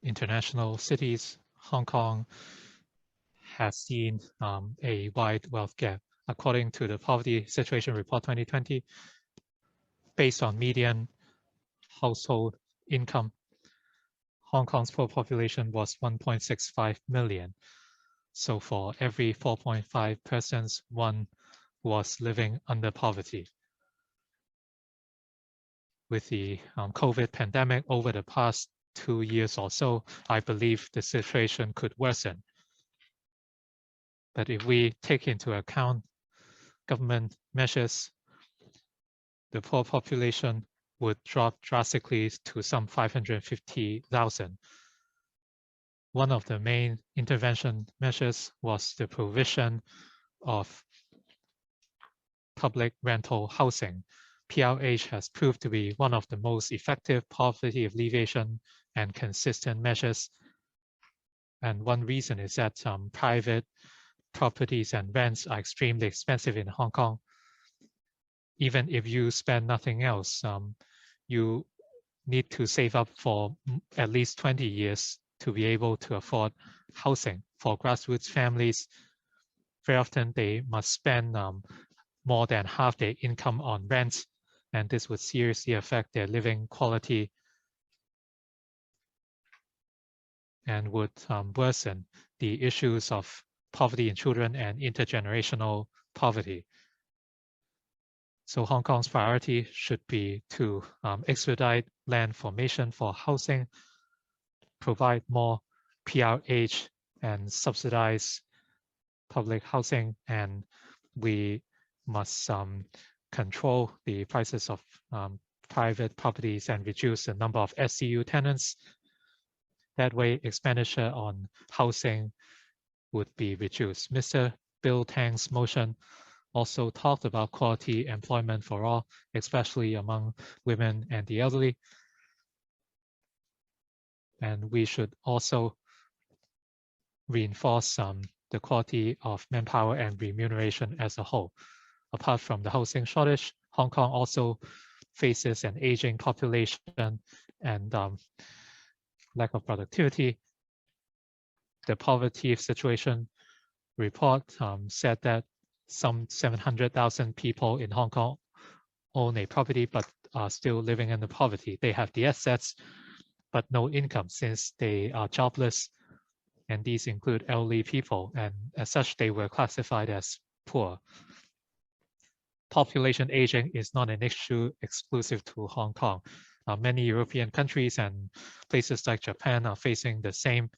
international cities, Hong Kong has seen a wide wealth gap. According to the Poverty Situation Report 2020, based on median household income, Hong Kong's poor population was 1.65 million. So for every 4.5 persons, one was living under poverty. With the COVID pandemic over the past 2 years or so, I believe the situation could worsen. But if we take into account government measures, the poor population would drop drastically to some 550,000. One of the main intervention measures was the provision of public rental housing. PRH has proved to be one of the most effective poverty alleviation and consistent measures. And one reason is that private properties and rents are extremely expensive in Hong Kong. Even if you spend nothing else, you need to save up for at least 20 years to be able to afford housing. For grassroots families, very often they must spend more than half their income on rent, and this would seriously affect their living quality and would worsen the issues of poverty in children and intergenerational poverty. So Hong Kong's priority should be to expedite land formation for housing, provide more PRH and subsidize public housing, and we must control the prices of private properties and reduce the number of SCU tenants. That way, expenditure on housing would be reduced. Mr. Bill Tang's motion also talked about quality employment for all, especially among women and the elderly. And we should also reinforce the quality of manpower and remuneration as a whole. Apart from the housing shortage, Hong Kong also faces an aging population and lack of productivity. The poverty situation report said that some 700,000 people in Hong Kong own a property but are still living in the poverty. They have the assets but no income since they are jobless, and these include elderly people, and as such they were classified as poor. Population aging is not an issue exclusive to Hong Kong. Many European countries and places like Japan are facing the same.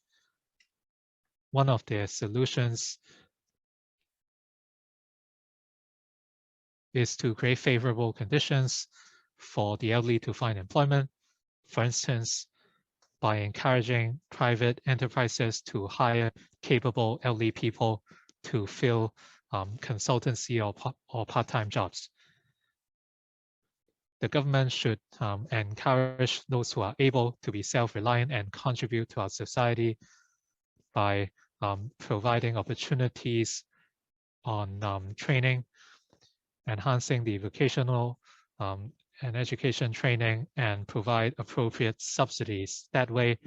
One of their solutions is to create favorable conditions for the elderly to find employment. For instance, by encouraging private enterprises to hire capable elderly people to fill consultancy or part-time jobs. The government should encourage those who are able to be self-reliant and contribute to our society by providing opportunities on training, enhancing the vocational and education training, and provide appropriate subsidies. That way,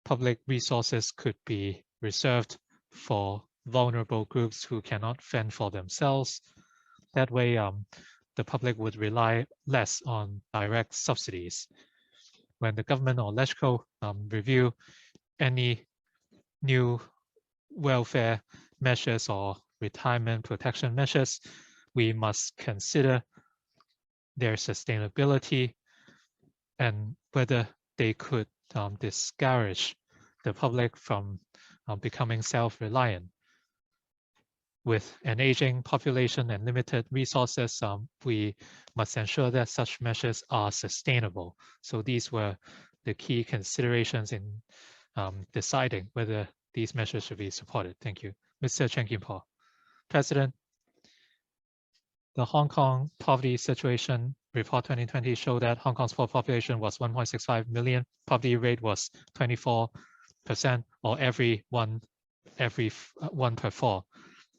public resources could be reserved for vulnerable groups who cannot fend for themselves. That way, the public would rely less on direct subsidies. When the government or LegCo review any new welfare measures or retirement protection measures, we must consider their sustainability and whether they could discourage the public from becoming self-reliant. With an aging population and limited resources, we must ensure that such measures are sustainable. So these were the key considerations in deciding whether these measures should be supported. Thank you. Mr. Chen Kim-po. President, the Hong Kong Poverty Situation Report 2020 showed that Hong Kong's poor population was 1.65 million. Poverty rate was 24%, or every one per four.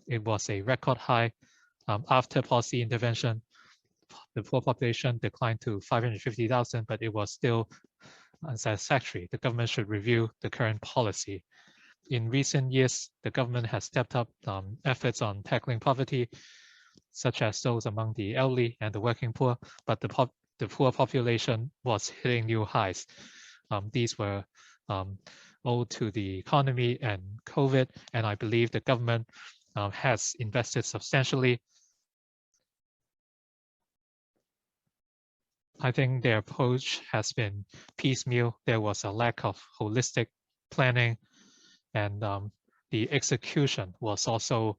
It was a record high. After policy intervention, the poor population declined to 550,000, but it was still unsatisfactory. The government should review the current policy. In recent years, the government has stepped up efforts on tackling poverty, such as those among the elderly and the working poor, but the poor population was hitting new highs. These were owed to the economy and COVID, and I believe the government has invested substantially. I think their approach has been piecemeal. There was a lack of holistic planning, and the execution was also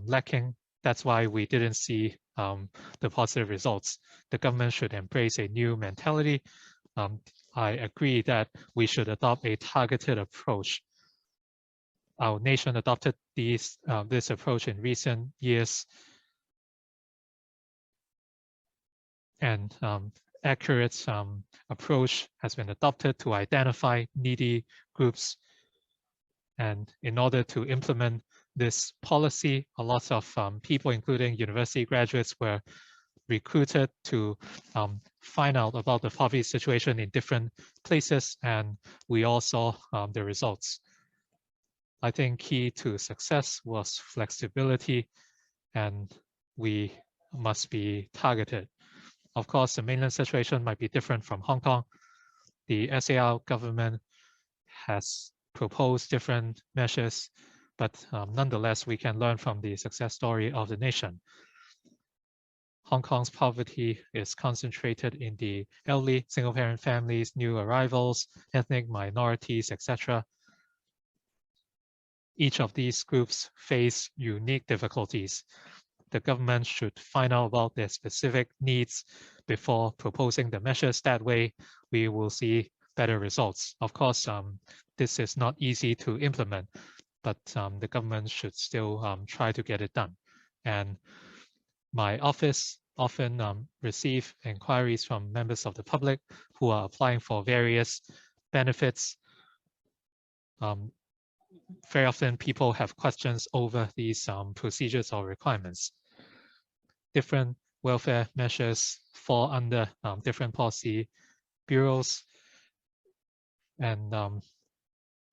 lacking. That's why we didn't see the positive results. The government should embrace a new mentality. I agree that we should adopt a targeted approach. Our nation adopted this approach in recent years, and accurate approach has been adopted to identify needy groups. And in order to implement this policy, a lot of people, including university graduates, were recruited to find out about the poverty situation in different places, and we all saw the results. I think key to success was flexibility, and we must be targeted. Of course, the mainland situation might be different from Hong Kong. The SAR government has proposed different measures, but nonetheless, we can learn from the success story of the nation. Hong Kong's poverty is concentrated in the elderly, single-parent families, new arrivals, ethnic minorities, etc. Each of these groups face unique difficulties. The government should find out about their specific needs before proposing the measures. That way, we will see better results. Of course, this is not easy to implement, but the government should still try to get it done. And my office often receive inquiries from members of the public who are applying for various benefits. Very often people have questions over these procedures or requirements. Different welfare measures fall under different policy bureaus, and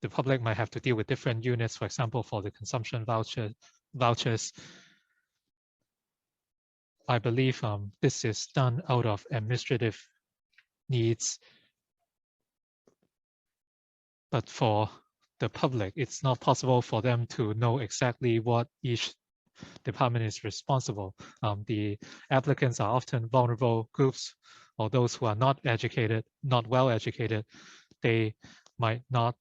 the public might have to deal with different units, for example, for the consumption vouchers. I believe this is done out of administrative needs, but for the public, it's not possible for them to know exactly what each department is responsible. The applicants are often vulnerable groups, or those who are not educated, not well educated. They might not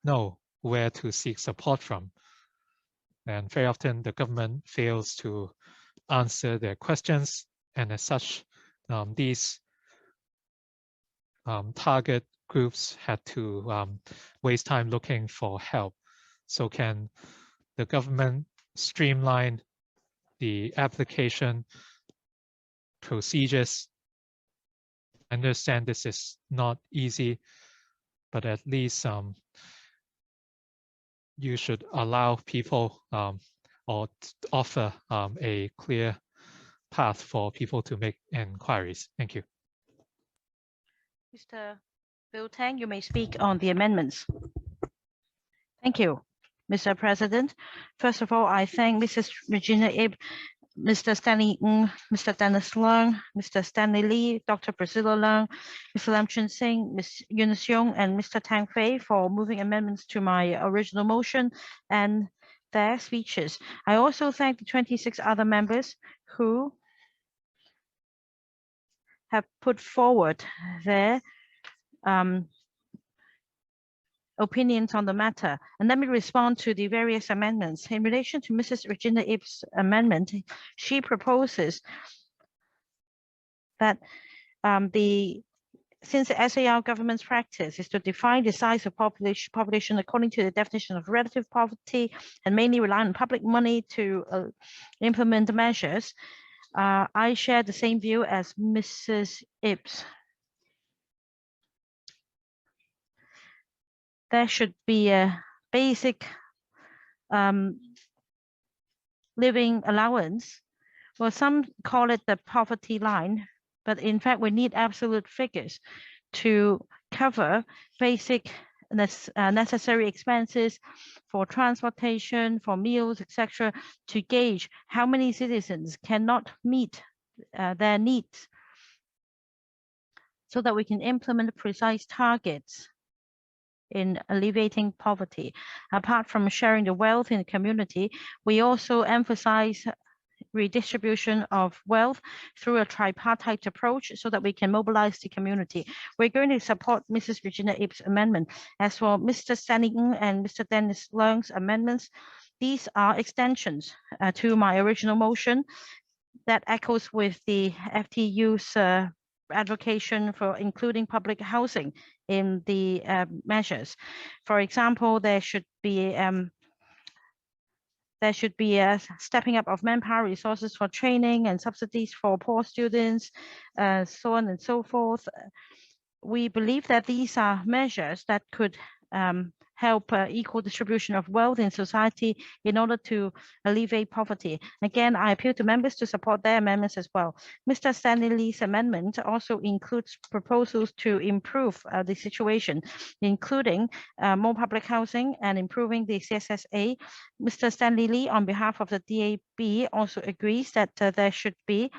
know where to seek support from. And very often the government fails to answer their questions, and as such, these target groups had to waste time looking for help. So can the government streamline the application procedures? I understand this is not easy, but at least you should allow people or offer a clear path for people to make inquiries. Thank you. Mr. Bill Tang, you may speak on the amendments. Thank you, Mr. President. First of all, I thank Mrs. Regina Ip, Mr. Stanley Ng, Mr. Dennis Leung, Mr. Stanley Lee, Dr. Priscilla Leung, Mr. Lam Chun Sing, Ms. Eunice Yung, and Mr. Tang Fei for moving amendments to my original motion and their speeches. I also thank the 26 other members who have put forward their opinions on the matter. And let me respond to the various amendments. In relation to Mrs. Regina Ip's amendment, she proposes that since the SAR government's practice is to define the size of population according to the definition of relative poverty and mainly rely on public money to implement the measures, I share the same view as Mrs. Ip's. There should be a basic living allowance. Well, some call it the poverty line, but in fact, we need absolute figures to cover basic necessary expenses for transportation, for meals, etc., to gauge how many citizens cannot meet their needs, so that we can implement precise targets in alleviating poverty. Apart from sharing the wealth in the community, we also emphasize redistribution of wealth through a tripartite approach so that we can mobilize the community. We're going to support Mrs. Regina Ip's amendment. As for Mr. Stanley Ng and Mr. Dennis Leung's amendments, these are extensions to my original motion that echoes with the FTU's advocation for including public housing in the measures. For example, there should be a stepping up of manpower resources for training and subsidies for poor students, so on and so forth. We believe that these are measures that could help equal distribution of wealth in society in order to alleviate poverty. Again, I appeal to members to support their amendments as well. Mr. Stanley Lee's amendment also includes proposals to improve the situation, including more public housing and improving the CSSA. Mr. Stanley Lee, on behalf of the DAB, also agrees that there should be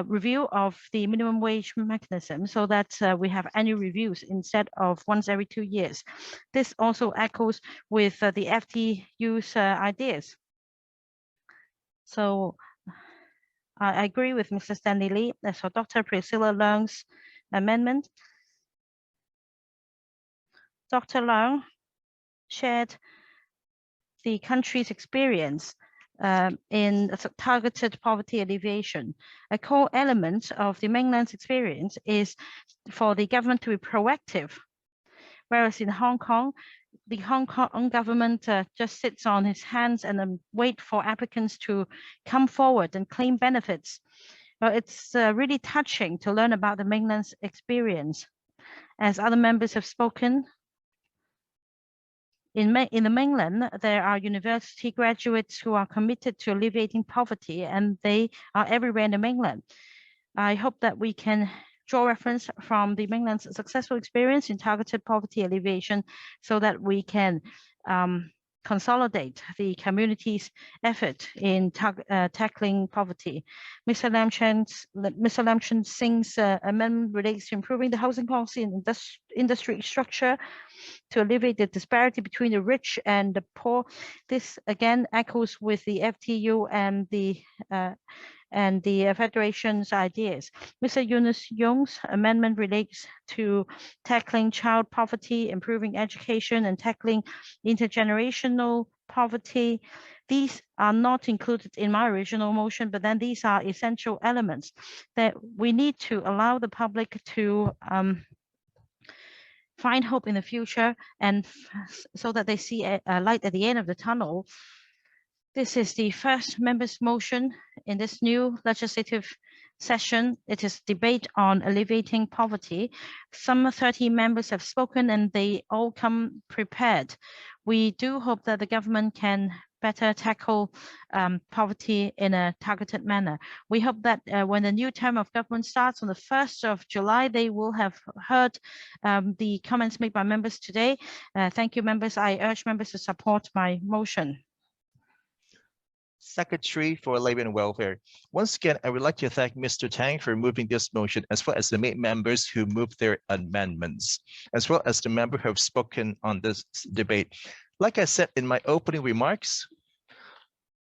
review of the minimum wage mechanism so that we have annual reviews instead of once every 2 years. This also echoes with the FTU's ideas. So I agree with Mr. Stanley Lee. As for Dr. Priscilla Leung's amendment, Dr. Leung shared the country's experience in targeted poverty alleviation. A core element of the mainland's experience is for the government to be proactive, whereas in Hong Kong, the Hong Kong government just sits on its hands and wait for applicants to come forward and claim benefits. It's really touching to learn about the mainland's experience. As other members have spoken, in the mainland, there are university graduates who are committed to alleviating poverty, and they are everywhere in the mainland. I hope that we can draw reference from the mainland's successful experience in targeted poverty alleviation so that we can consolidate the community's effort in tackling poverty. Mr. Lam Chun Sing's amendment relates to improving the housing policy and industry structure to alleviate the disparity between the rich and the poor. This again echoes with the FTU and the Federation's ideas. Mr. Eunice Yong's amendment relates to tackling child poverty, improving education, and tackling intergenerational poverty. These are not included in my original motion, but then these are essential elements that we need to allow the public to find hope in the future, and so that they see a light at the end of the tunnel. This is the first members' motion in this new legislative session. It is debate on alleviating poverty. Some 30 members have spoken and they all come prepared. We do hope that the government can better tackle poverty in a targeted manner. We hope that when the new term of government starts on the 1st of July, they will have heard the comments made by members today. Thank you, members. I urge members to support my motion. Secretary for Labor and Welfare. Once again, I would like to thank Mr. Tang for moving this motion, as well as the members who moved their amendments, as well as the members who have spoken on this debate. Like I said in my opening remarks,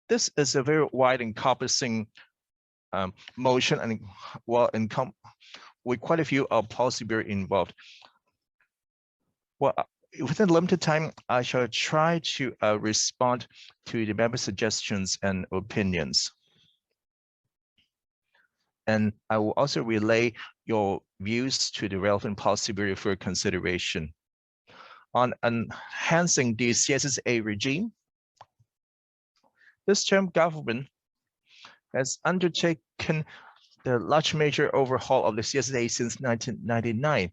this is a very wide encompassing motion, and with quite a few policy very involved. Well, within limited time, I shall try to respond to the member suggestions and opinions. And I will also relay your views to the relevant policy bureau for consideration. On enhancing the CSSA regime, this term government has undertaken the large major overhaul of the CSSA since 1999.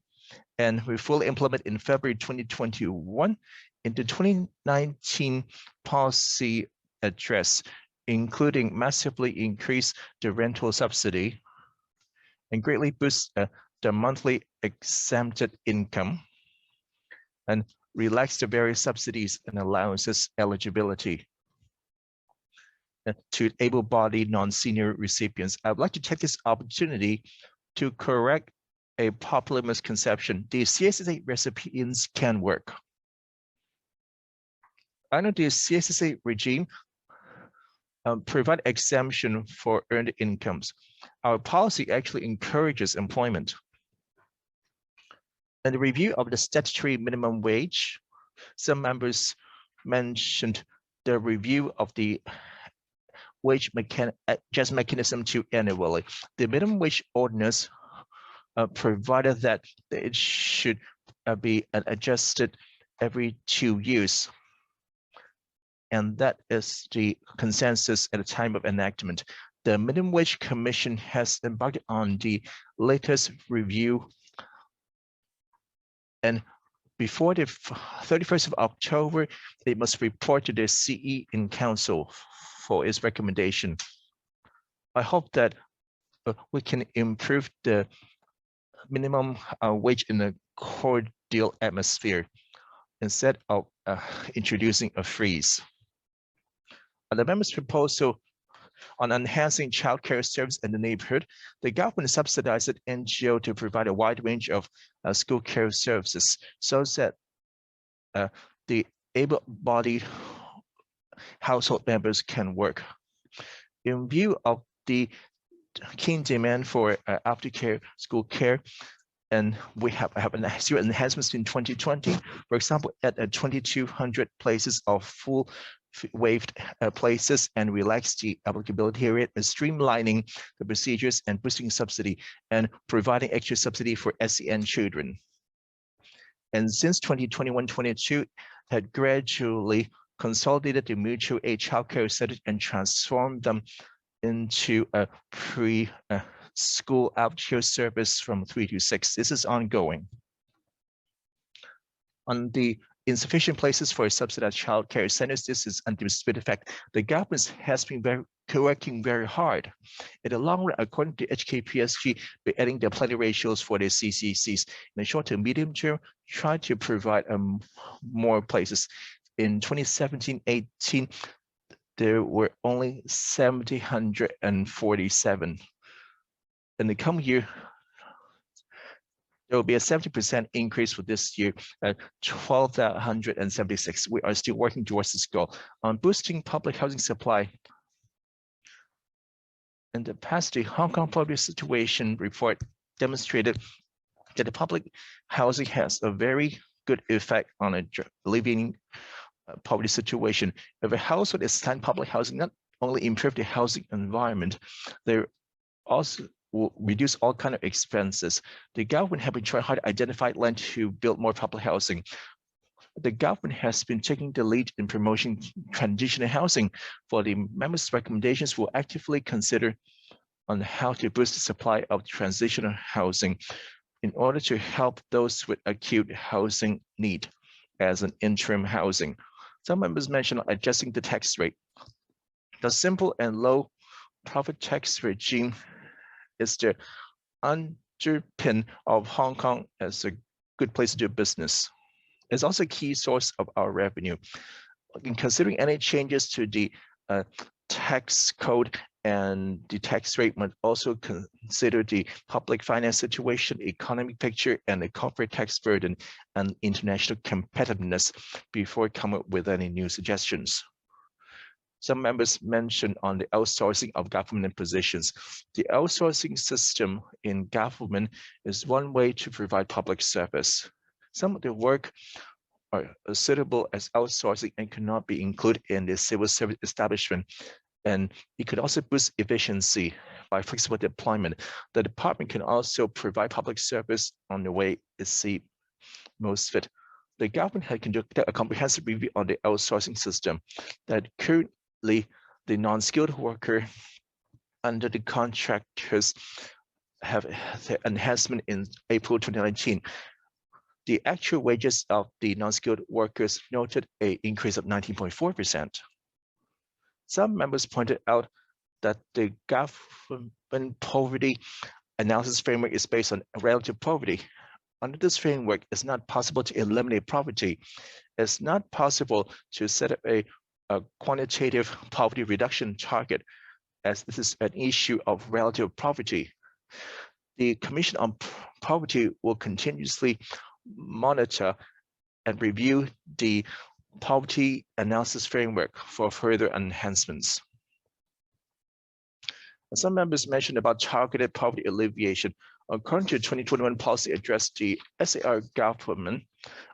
And we fully implement in February 2021 into 2019 policy address, including massively increase the rental subsidy and greatly boost the monthly exempted income and relax the various subsidies and allowances eligibility to able-bodied non-senior recipients. I would like to take this opportunity to correct a popular misconception. The CSSA recipients can work. Under the CSSA regime, provide exemption for earned incomes. Our policy actually encourages employment. In the review of the statutory minimum wage, some members mentioned the review of the wage mechanism to annually. The minimum wage ordinance provided that it should be adjusted every 2 years. And that is the consensus at the time of enactment. The Minimum Wage Commission has embarked on the latest review, and before the 31st of October, it must report to the CE in Council for its recommendation. I hope that we can improve the minimum wage in a cordial atmosphere instead of introducing a freeze. The members' proposal on enhancing childcare service in the neighborhood, the government subsidized NGO to provide a wide range of school care services so that the able-bodied household members can work. In view of the keen demand for aftercare school care, and we have several enhancements in 2020. For example, at 2,200 places of full waived places and relaxed the applicability period, and streamlining the procedures and boosting subsidy and providing extra subsidy for SEN children. And since 2021-22, had gradually consolidated the mutual aid childcare centers and transformed them into a pre-school after service from 3 to 6. This is ongoing. On the insufficient places for subsidized childcare centers, this is undisputed fact. The government has been working very hard. In the long run, according to HKPSG, by adding the plenty ratios for the CCCs. In the short to medium term, try to provide more places. In 2017-18, there were only 747. In the coming year, there will be a 70% increase for this year at 1,276. We are still working towards this goal. On boosting public housing supply, in the past, the Hong Kong Public Situation Report demonstrated that the public housing has a very good effect on alleviating poverty situation. If a household is assigned public housing, not only improve the housing environment, they also will reduce all kinds of expenses. The government have been trying hard to identify land to build more public housing. The government has been taking the lead in promoting transitional housing. For the members' recommendations, will actively consider on how to boost the supply of transitional housing in order to help those with acute housing need as an interim housing. Some members mentioned adjusting the tax rate. The simple and low profit tax regime is the underpin of Hong Kong as a good place to do business. It's also a key source of our revenue. In considering any changes to the tax code and the tax rate, must also consider the public finance situation, economic picture, and the corporate tax burden and international competitiveness before coming up with any new suggestions. Some members mentioned on the outsourcing of government positions. The outsourcing system in government is one way to provide public service. Some of the work are suitable as outsourcing and cannot be included in the civil service establishment. And it could also boost efficiency by flexible deployment. The department can also provide public service on the way it sees most fit. The government had conducted a comprehensive review on the outsourcing system that currently the non-skilled worker under the contractors have the enhancement in April 2019. The actual wages of the non-skilled workers noted an increase of 19.4%. Some members pointed out that the government poverty analysis framework is based on relative poverty. Under this framework, it's not possible to eliminate poverty. It's not possible to set up a quantitative poverty reduction target, as this is an issue of relative poverty. The Commission on Poverty will continuously monitor and review the poverty analysis framework for further enhancements. Some members mentioned about targeted poverty alleviation. According to 2021 policy address, the SAR government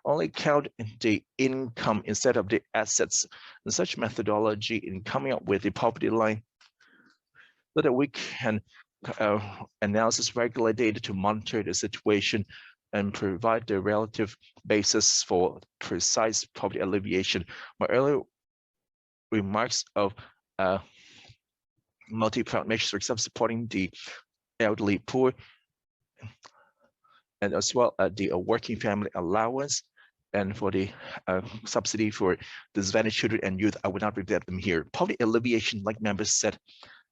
only count the income instead of the assets. And such methodology in coming up with the poverty line so that we can analysis regular data to monitor the situation and provide the relative basis for precise poverty alleviation. My earlier remarks of multi-pronged measures, for example, supporting the elderly poor, and as well the working family allowance, and for the subsidy for disadvantaged children and youth, I would not repeat them here. Poverty alleviation, like members said,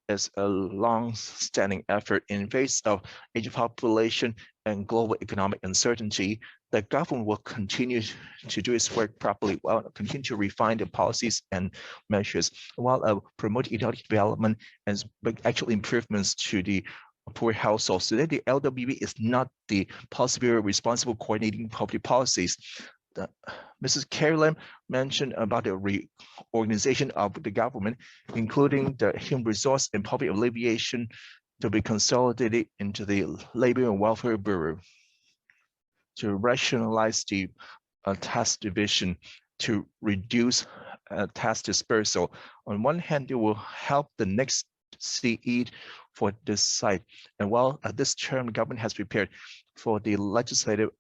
is a long-standing effort in face of aging population and global economic uncertainty. The government will continue to do its work properly while continue to refine the policies and measures while promoting economic development and actual improvements to the poor households. Today, the LWB is not the policy bureau responsible coordinating poverty policies. Mrs. Carolyn mentioned about the reorganization of the government, including the human resource and poverty alleviation to be consolidated into the Labor and Welfare Bureau to rationalize the task division to reduce task dispersal. On one hand, it will help the next CE for this site. And while this term, the government has prepared for the legislative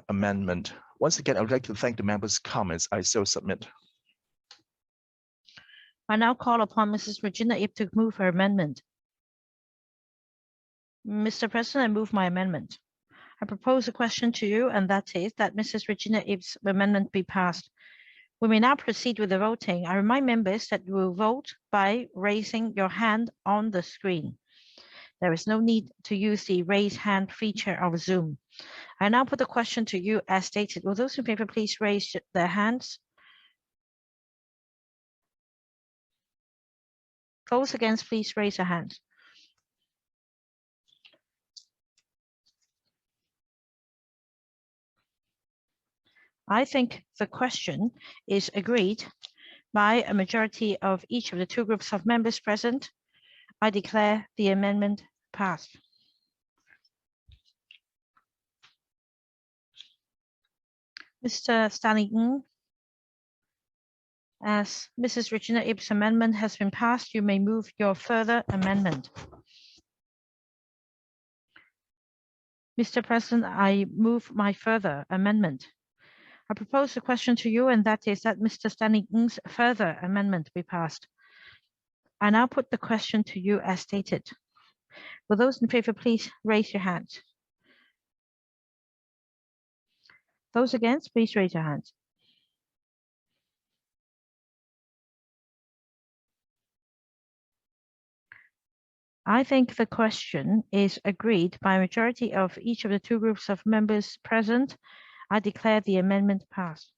amendment. Once again, I would like to thank the members' comments. I so submit. I now call upon Mrs. Regina Ip to move her amendment. Mr. President, I move my amendment. I propose a question to you, and that is that Mrs. Regina Ip's amendment be passed. We may now proceed with the voting. I remind members that you will vote by raising your hand on the screen. There is no need to use the raise hand feature of Zoom. I now put the question to you as stated. Will those in favor please raise their hands? Those against, please raise your hands. I think the question is agreed by a majority of each of the two groups of members present. I declare the amendment passed. Mr. Stanley Ng, as Mrs. Regina Ip's amendment has been passed, you may move your further amendment. Mr. President, I move my further amendment. I propose a question to you, and that is that Mr. Stanley Ng's further amendment be passed. I now put the question to you as stated. Will those in favor please raise your hands? Those against, please raise your hands. I think the question is agreed by a majority of each of the two groups of members present. I declare the amendment passed.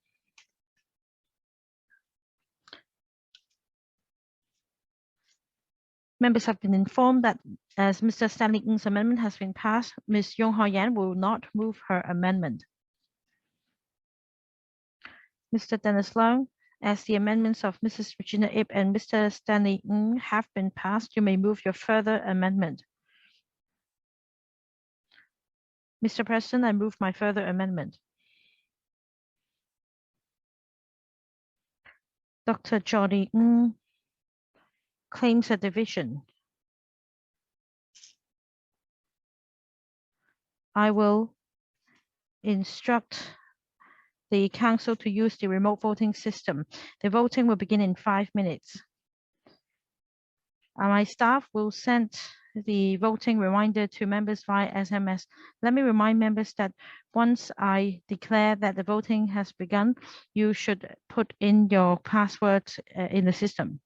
Members have been informed that as Mr. Stanley Ng's amendment has been passed, Ms. Yong Hao Yan will not move her amendment. Mr. Dennis Leung, as the amendments of Mrs. Regina Ip and Mr. Stanley Ng have been passed, you may move your further amendment. Mr. President, I move my further amendment. Dr. Johnny Ng claims a division. I will instruct the council to use the remote voting system. The voting will begin in 5 minutes. My staff will send the voting reminder to members via SMS. Let me remind members that once I declare that the voting has begun, you should put in your password in the system.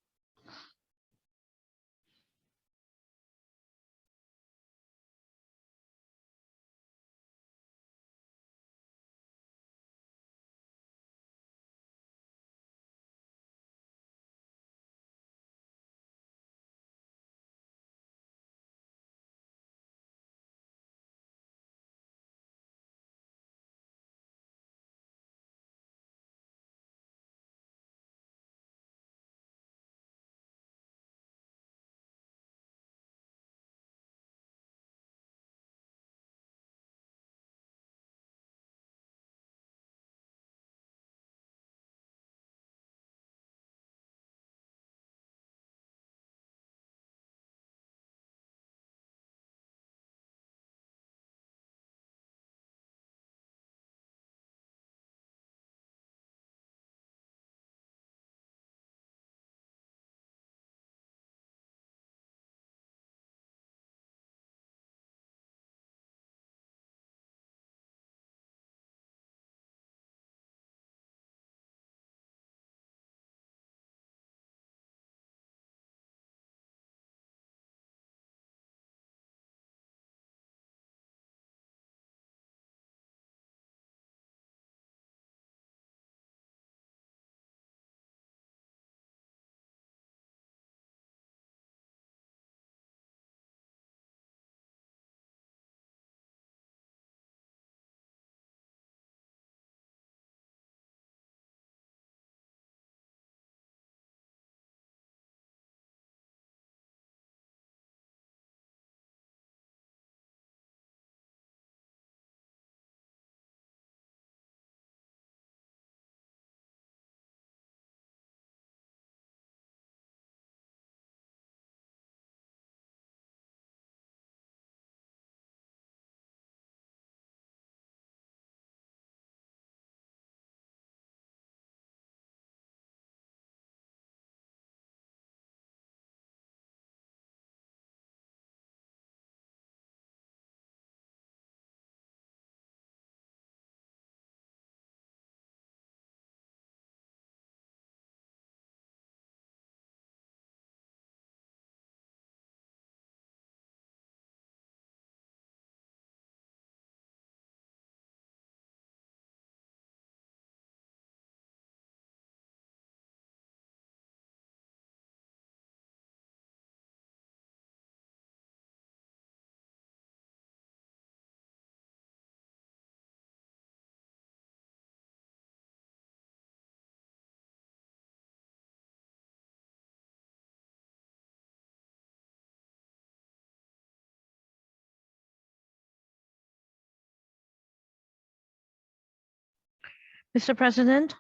Mr. President,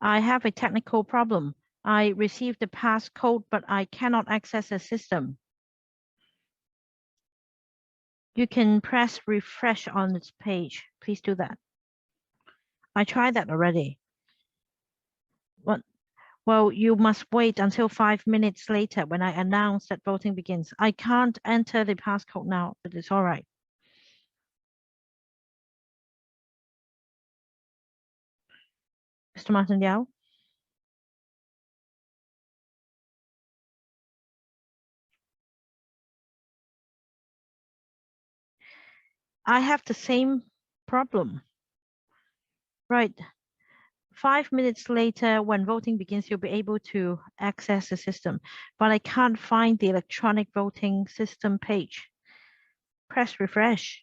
I have a technical problem. I received the passcode, but I cannot access the system. You can press refresh on this page. Please do that. I tried that already. Well, you must wait until 5 minutes later when I announce that voting begins. I can't enter the passcode now, but it's all right. Mr. Martin Liao. I have the same problem. Right. 5 minutes later, when voting begins, you'll be able to access the system, but I can't find the electronic voting system page. Press refresh.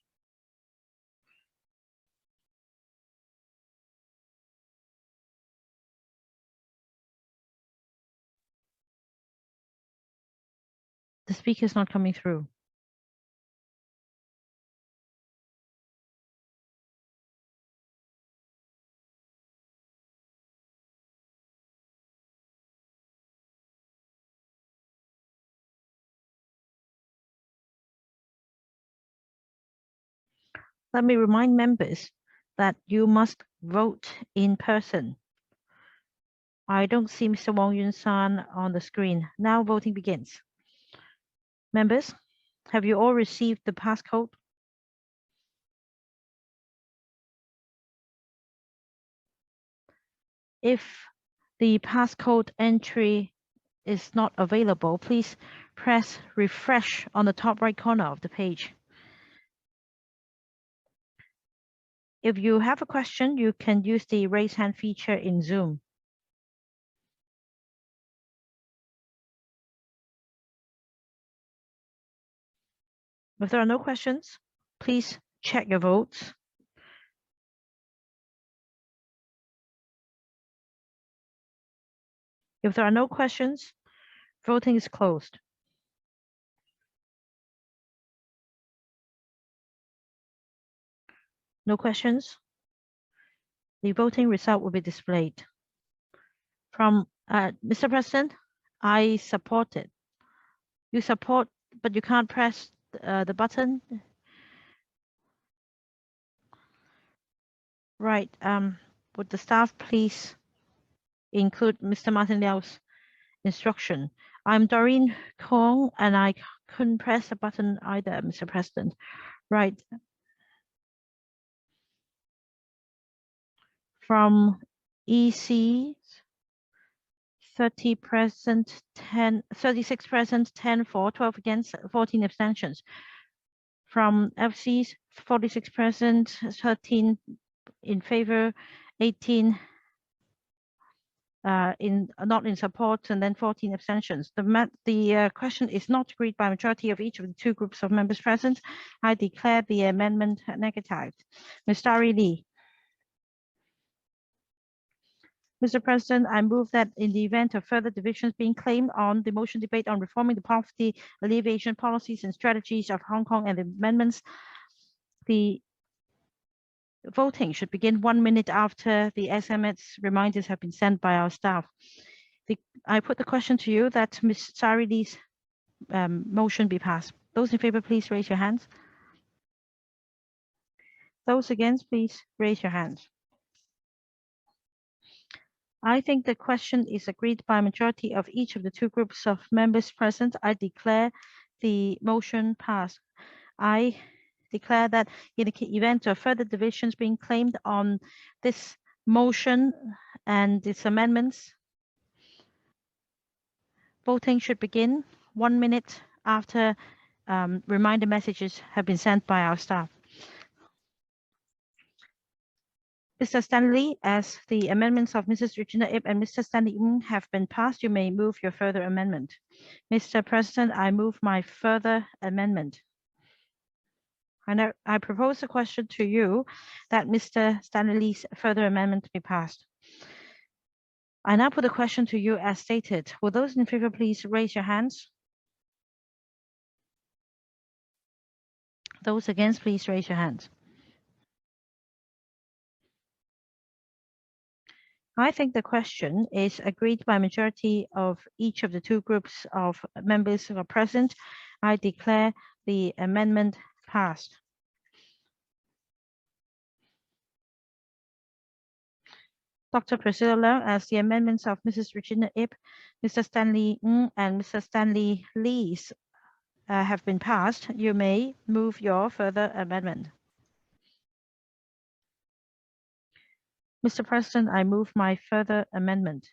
The speaker is not coming through. Let me remind members that you must vote in person. I don't see Mr. Wong Yun San on the screen. Now voting begins. Members, have you all received the passcode? If the passcode entry is not available, please press refresh on the top right corner of the page. If you have a question, you can use the raise hand feature in Zoom. If there are no questions, please check your votes. If there are no questions, voting is closed. No questions? The voting result will be displayed. From Mr. President, I support it. You support, but you can't press the button. Right. Would the staff please include Mr. Martin Liao's instruction? I'm Doreen Kong, and I couldn't press the button either, Mr. President. Right. From EC, 36 present, 10 for, 12 against, 14 abstentions. From FCs, 46 present, 13 in favor, 18 not in support, and then 14 abstentions. The question is not agreed by a majority of each of the two groups of members present. I declare the amendment negative. Ms. Dari Lee. Mr. President, I move that in the event of further divisions being claimed on the motion debate on reforming the poverty alleviation policies and strategies of Hong Kong and the amendments, the voting should begin 1 minute after the SMS reminders have been sent by our staff. I put the question to you that Ms. Sari Lee's motion be passed. Those in favor, please raise your hands. Those against, please raise your hands. I think the question is agreed by a majority of each of the two groups of members present. I declare the motion passed. I declare that in the event of further divisions being claimed on this motion and its amendments, voting should begin 1 minute after reminder messages have been sent by our staff. Mr. Stanley, as the amendments of Mrs. Regina Ip and Mr. Stanley Ng have been passed, you may move your further amendment. Mr. President, I move my further amendment. I propose a question to you that Mr. Stanley's further amendment be passed. I now put the question to you as stated. Will those in favor please raise your hands? Those against, please raise your hands. I think the question is agreed by majority of each of the two groups of members who are present. I declare the amendment passed. Dr. Priscilla Leung, as the amendments of Mrs. Regina Ip, Mr. Stanley Ng, and Mr. Stanley Lee's have been passed, you may move your further amendment. Mr. President, I move my further amendment.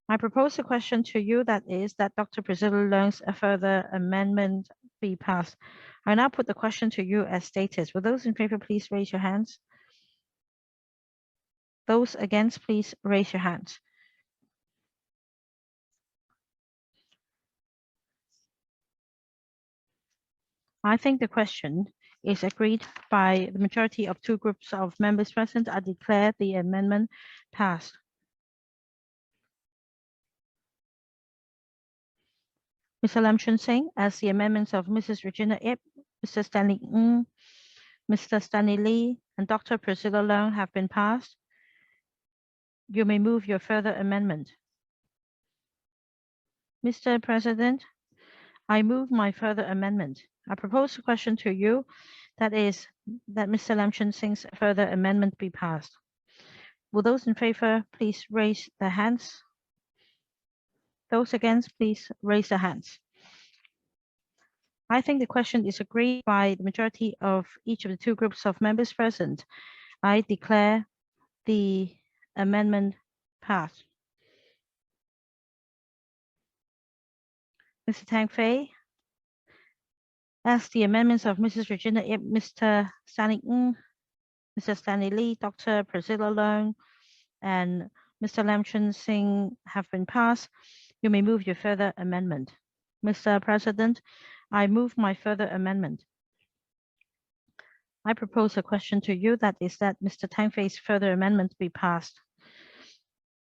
I propose a question to you that is that Dr. Priscilla Leung's further amendment be passed. I now put the question to you as stated. Will those in favor please raise your hands? Those against, please raise your hands. I think the question is agreed by the majority of two groups of members present. I declare the amendment passed. Mr. Lam Chun Sing, as the amendments of Mrs. Regina Ip, Mr. Stanley Ng, Mr. Stanley Lee, and Dr. Priscilla Leung have been passed, you may move your further amendment. Mr. President, I move my further amendment. I propose a question to you that is that Mr. Lam Chun Sing's further amendment be passed. Will those in favor please raise their hands? Those against, please raise their hands. I think the question is agreed by the majority of each of the two groups of members present. I declare the amendment passed. Mr. Tang Fei, as the amendments of Mrs. Regina Ip, Mr. Stanley Ng, Mr. Stanley Lee, Dr. Priscilla Leung, and Mr. Lam Chun Sing have been passed, you may move your further amendment. Mr. President, I move my further amendment. I propose a question to you that is that Mr. Tang Fei's further amendment be passed.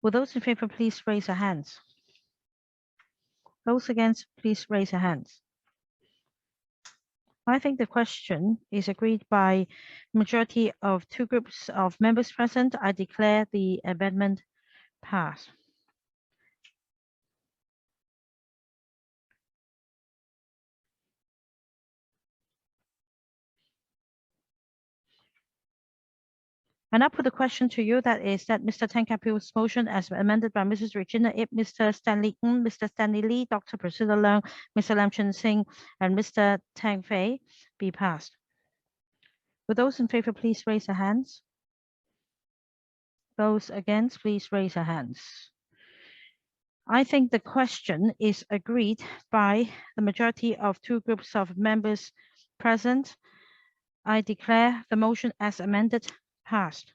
Will those in favor please raise their hands? Those against, please raise your hands. I think the question is agreed by majority of two groups of members present. I declare the amendment passed. I now put the question to you that is that Mr. Tang Ka-piu's motion as amended by Mrs. Regina Ip, Mr. Stanley Ng, Mr. Stanley Lee, Dr. Priscilla Leung, Mr. Lam Chun Sing, and Mr. Tang Fei be passed. Will those in favor please raise their hands? Those against, please raise their hands. I think the question is agreed by the majority of two groups of members present. I declare the motion as amended passed.